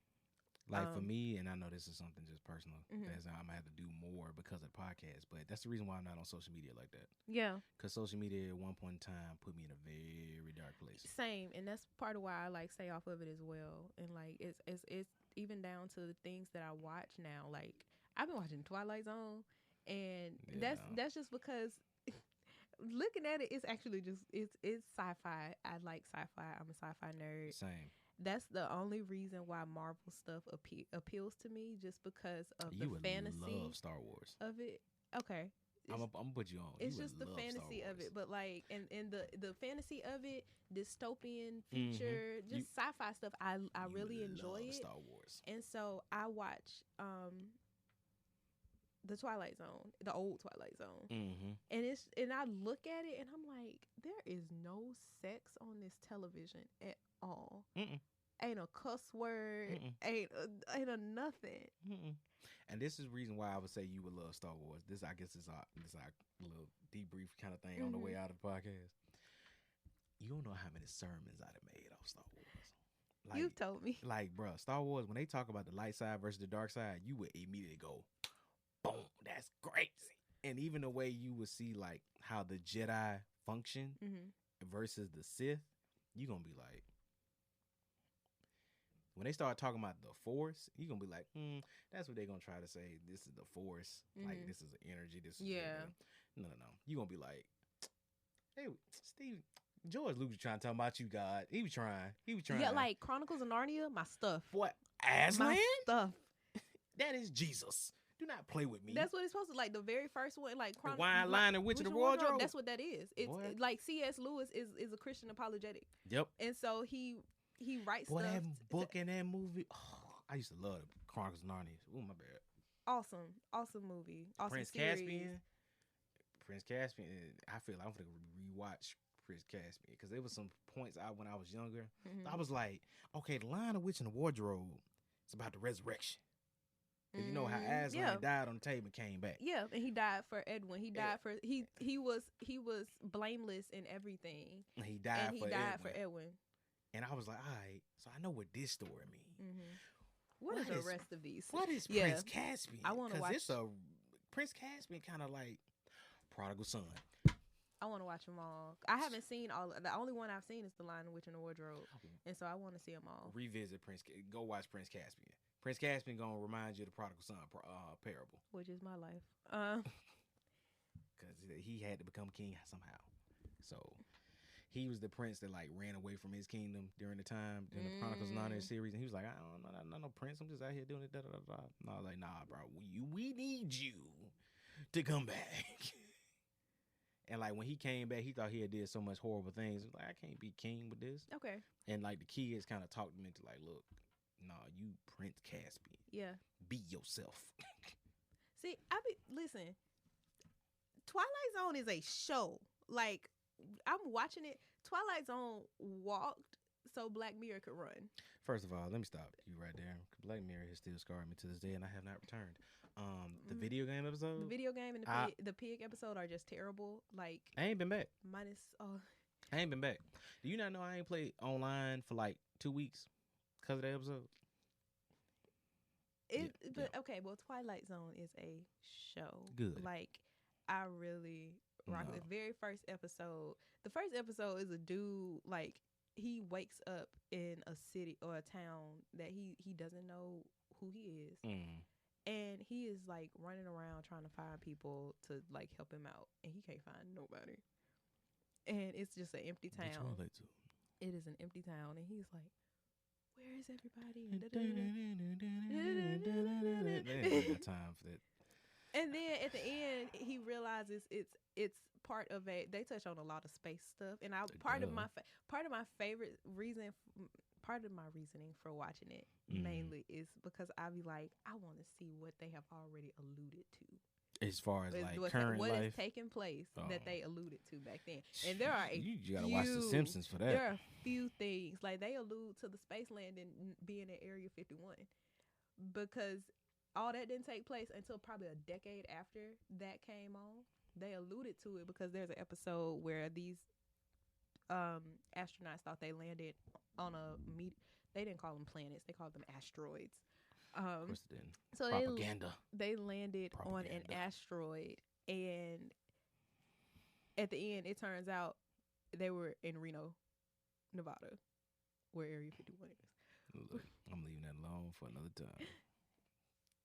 like for me, and I know this is something just personal, mm-hmm. as I'm gonna have to do more because of the podcast, but that's the reason why I'm not on social media like that. Yeah, because social media at one point in time put me in a very dark place. Same, and that's part of why I like stay off of it as well. And like it's even down to the things that I watch now. Like I've been watching Twilight Zone, and that's just because looking at it, it's actually just it's sci-fi. I like sci-fi. I'm a sci-fi nerd. Same. That's the only reason why Marvel stuff appeals to me, just because of you the fantasy love Star Wars of it. Okay. I'm gonna put you on. It's just the fantasy of it, but like, and the fantasy of it, dystopian future, just sci-fi stuff. I really enjoy it. Star Wars, and so I watch the Twilight Zone, the old Twilight Zone, and I look at it and I'm like, there is no sex on this television at all. Ain't a cuss word. Ain't a nothing. And this is the reason why I would say you would love Star Wars. This, I guess, is our little debrief kind of thing on the way out of the podcast. You don't know how many sermons I'd have made off Star Wars. Like, You've told me. Like, bro, Star Wars, when they talk about the light side versus the dark side, you would immediately go, boom, that's crazy. And even the way you would see, like, how the Jedi function versus the Sith, you're going to be like, when they start talking about the Force, you're going to be like, that's what they're going to try to say. This is the Force. Like, this is the energy. This is No. You're going to be like, hey, Steve, George Lucas trying to talk about you, God. He was trying. Yeah, like Chronicles of Narnia, my stuff. What? Aslan? My stuff. That is Jesus. Do not play with me. That's what it's supposed to, like, the very first one, like the wine line and Witch of the Wardrobe. That's what that is. It's like C.S. Lewis is a Christian apologetic. Yep. And so he writes stuff. That book and that movie. Oh, I used to love the Chronicles of Narnia. Oh, my bad. Awesome movie. Awesome Prince series. Caspian. I feel like I'm gonna rewatch Prince Caspian because there was some points when I was younger. I was like, okay, the line of Witch in the Wardrobe. It's about the resurrection. Cause you know how Aslan died on the table and came back. Yeah, and he died for Edwin. He died for he was blameless in everything. And he died for Edwin. And I was like, all right, so I know what this story means. What are the rest of these? What is Prince Caspian? I want to watch. It's Prince Caspian, kind of like Prodigal Son. I want to watch them all. I haven't seen all. The only one I've seen is The Lion, the Witch, and the Wardrobe, and so I want to see them all. Revisit Prince. Go watch Prince Caspian. Prince Caspian gonna remind you of the Prodigal Son parable, which is my life. Because he had to become king somehow. So he was the prince that like ran away from his kingdom during the Chronicles of Narnia series, and he was like, I don't know, I'm not no prince. I'm just out here doing it. And I was like, nah, bro, we need you to come back. And like when he came back, he thought he had did so much horrible things. He was like, I can't be king with this. Okay. And like the kids kind of talked him into like, look, nah, you Prince Caspian. Yeah. Be yourself. See, listen. Twilight Zone is a show. Like, I'm watching it. Twilight Zone walked so Black Mirror could run. First of all, let me stop you right there. Black Mirror has still scarred me to this day, and I have not returned. The video game episode? The video game and the pig episode are just terrible. Like, I ain't been back. Minus, I ain't been back. Do you not know I ain't played online for like 2 weeks because of the episode? Okay, well, Twilight Zone is a show. Good. Like, I really rock the very first episode. The first episode is a dude, like, he wakes up in a city or a town that he doesn't know who he is. And he is like running around trying to find people to like help him out, and he can't find nobody. And it's just an empty town. It is an empty town, and he's like, "Where is everybody?" Time for that. And then at the end, he realizes it's part of they touch on a lot of space stuff, and part of my reasoning for watching it mainly is because I be like, I want to see what they have already alluded to as far as like current what life is taking place that they alluded to back then. And there are you gotta watch The Simpsons for that. There are a few things like they allude to the space landing being at Area 51 because all that didn't take place until probably a decade after that came on. They alluded to it because there's an episode where these astronauts thought they landed on a they didn't call them planets, they called them asteroids. Of course it didn't. So Propaganda. They landed on an asteroid, and at the end, it turns out they were in Reno, Nevada, where Area 51 is. Look, I'm leaving that alone for another time.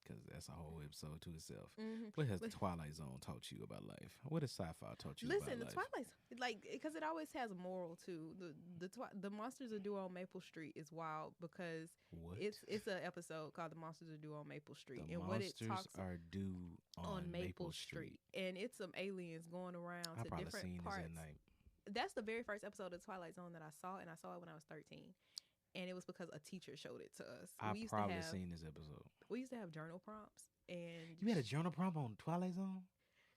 Because that's a whole episode to itself. Mm-hmm. What has the Twilight Zone taught you about life? What has sci-fi taught you about life? Listen, the Twilight Zone, like, because it always has a moral too. The Monsters Are Due on Maple Street is wild because it's an episode called The Monsters Are Due on Maple Street. The Monsters Are Due on Maple Street. And it's some aliens going around to different parts. This at night. That's the very first episode of Twilight Zone that I saw, and I saw it when I was 13. And it was because a teacher showed it to us. I've probably seen this episode. We used to have journal prompts, and you had a journal prompt on Twilight Zone.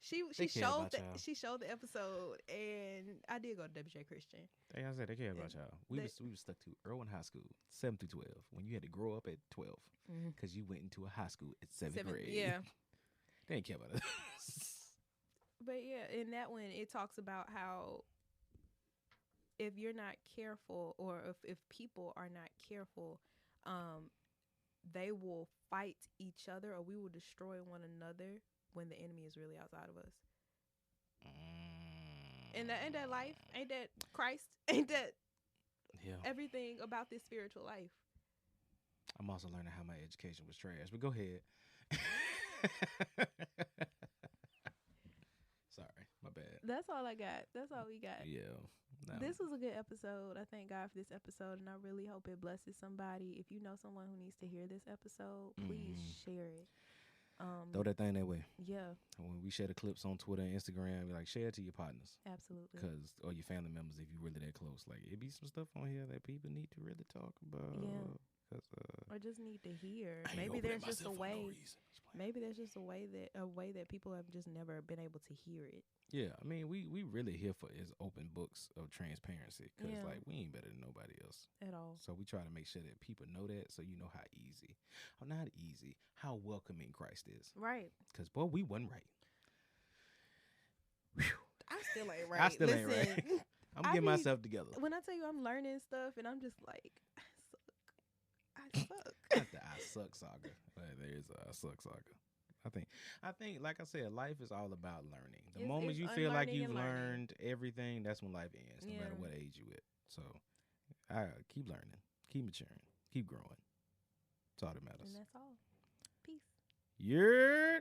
She showed the episode, and I did go to WJ Christian. Like I said, they care about y'all. We were stuck to Irwin High School, 7 through 12. When you had to grow up at 12, because you went into a high school at 7th grade. Yeah, they didn't care about us. But yeah, in that one, it talks about how, if you're not careful, or if people are not careful, they will fight each other, or we will destroy one another when the enemy is really outside of us. And ain't that life? Ain't that Christ? Ain't that everything about this spiritual life? I'm also learning how my education was trash, but go ahead. Sorry, my bad. That's all I got. That's all we got. Yeah. No. This was a good episode. I thank God for this episode, and I really hope it blesses somebody. If you know someone who needs to hear this episode, please share it. Throw that thing that way. Yeah. When we share the clips on Twitter and Instagram, like, share it to your partners. Absolutely. Or your family members if you're really that close. Like, it be some stuff on here that people need to really talk about. Yeah. Or just need to hear. Maybe there's just a way. Maybe there's just a way that people have just never been able to hear it. Yeah, I mean, we really here for is open books of transparency, because like, we ain't better than nobody else at all. So we try to make sure that people know that, so you know how not easy, how welcoming Christ is. Right. Because boy, we wasn't right. Whew. I still ain't right. Ain't right. I'm getting myself together. When I tell you I'm learning stuff, and I'm just like, I suck. Not the I suck saga. There's a I suck saga. I think, like I said, life is all about learning. The moment you feel like you've learned everything, that's when life ends, no matter what age you at. So, I keep learning, keep maturing, keep growing. That's all that matters. And that's all. Peace. Yeah.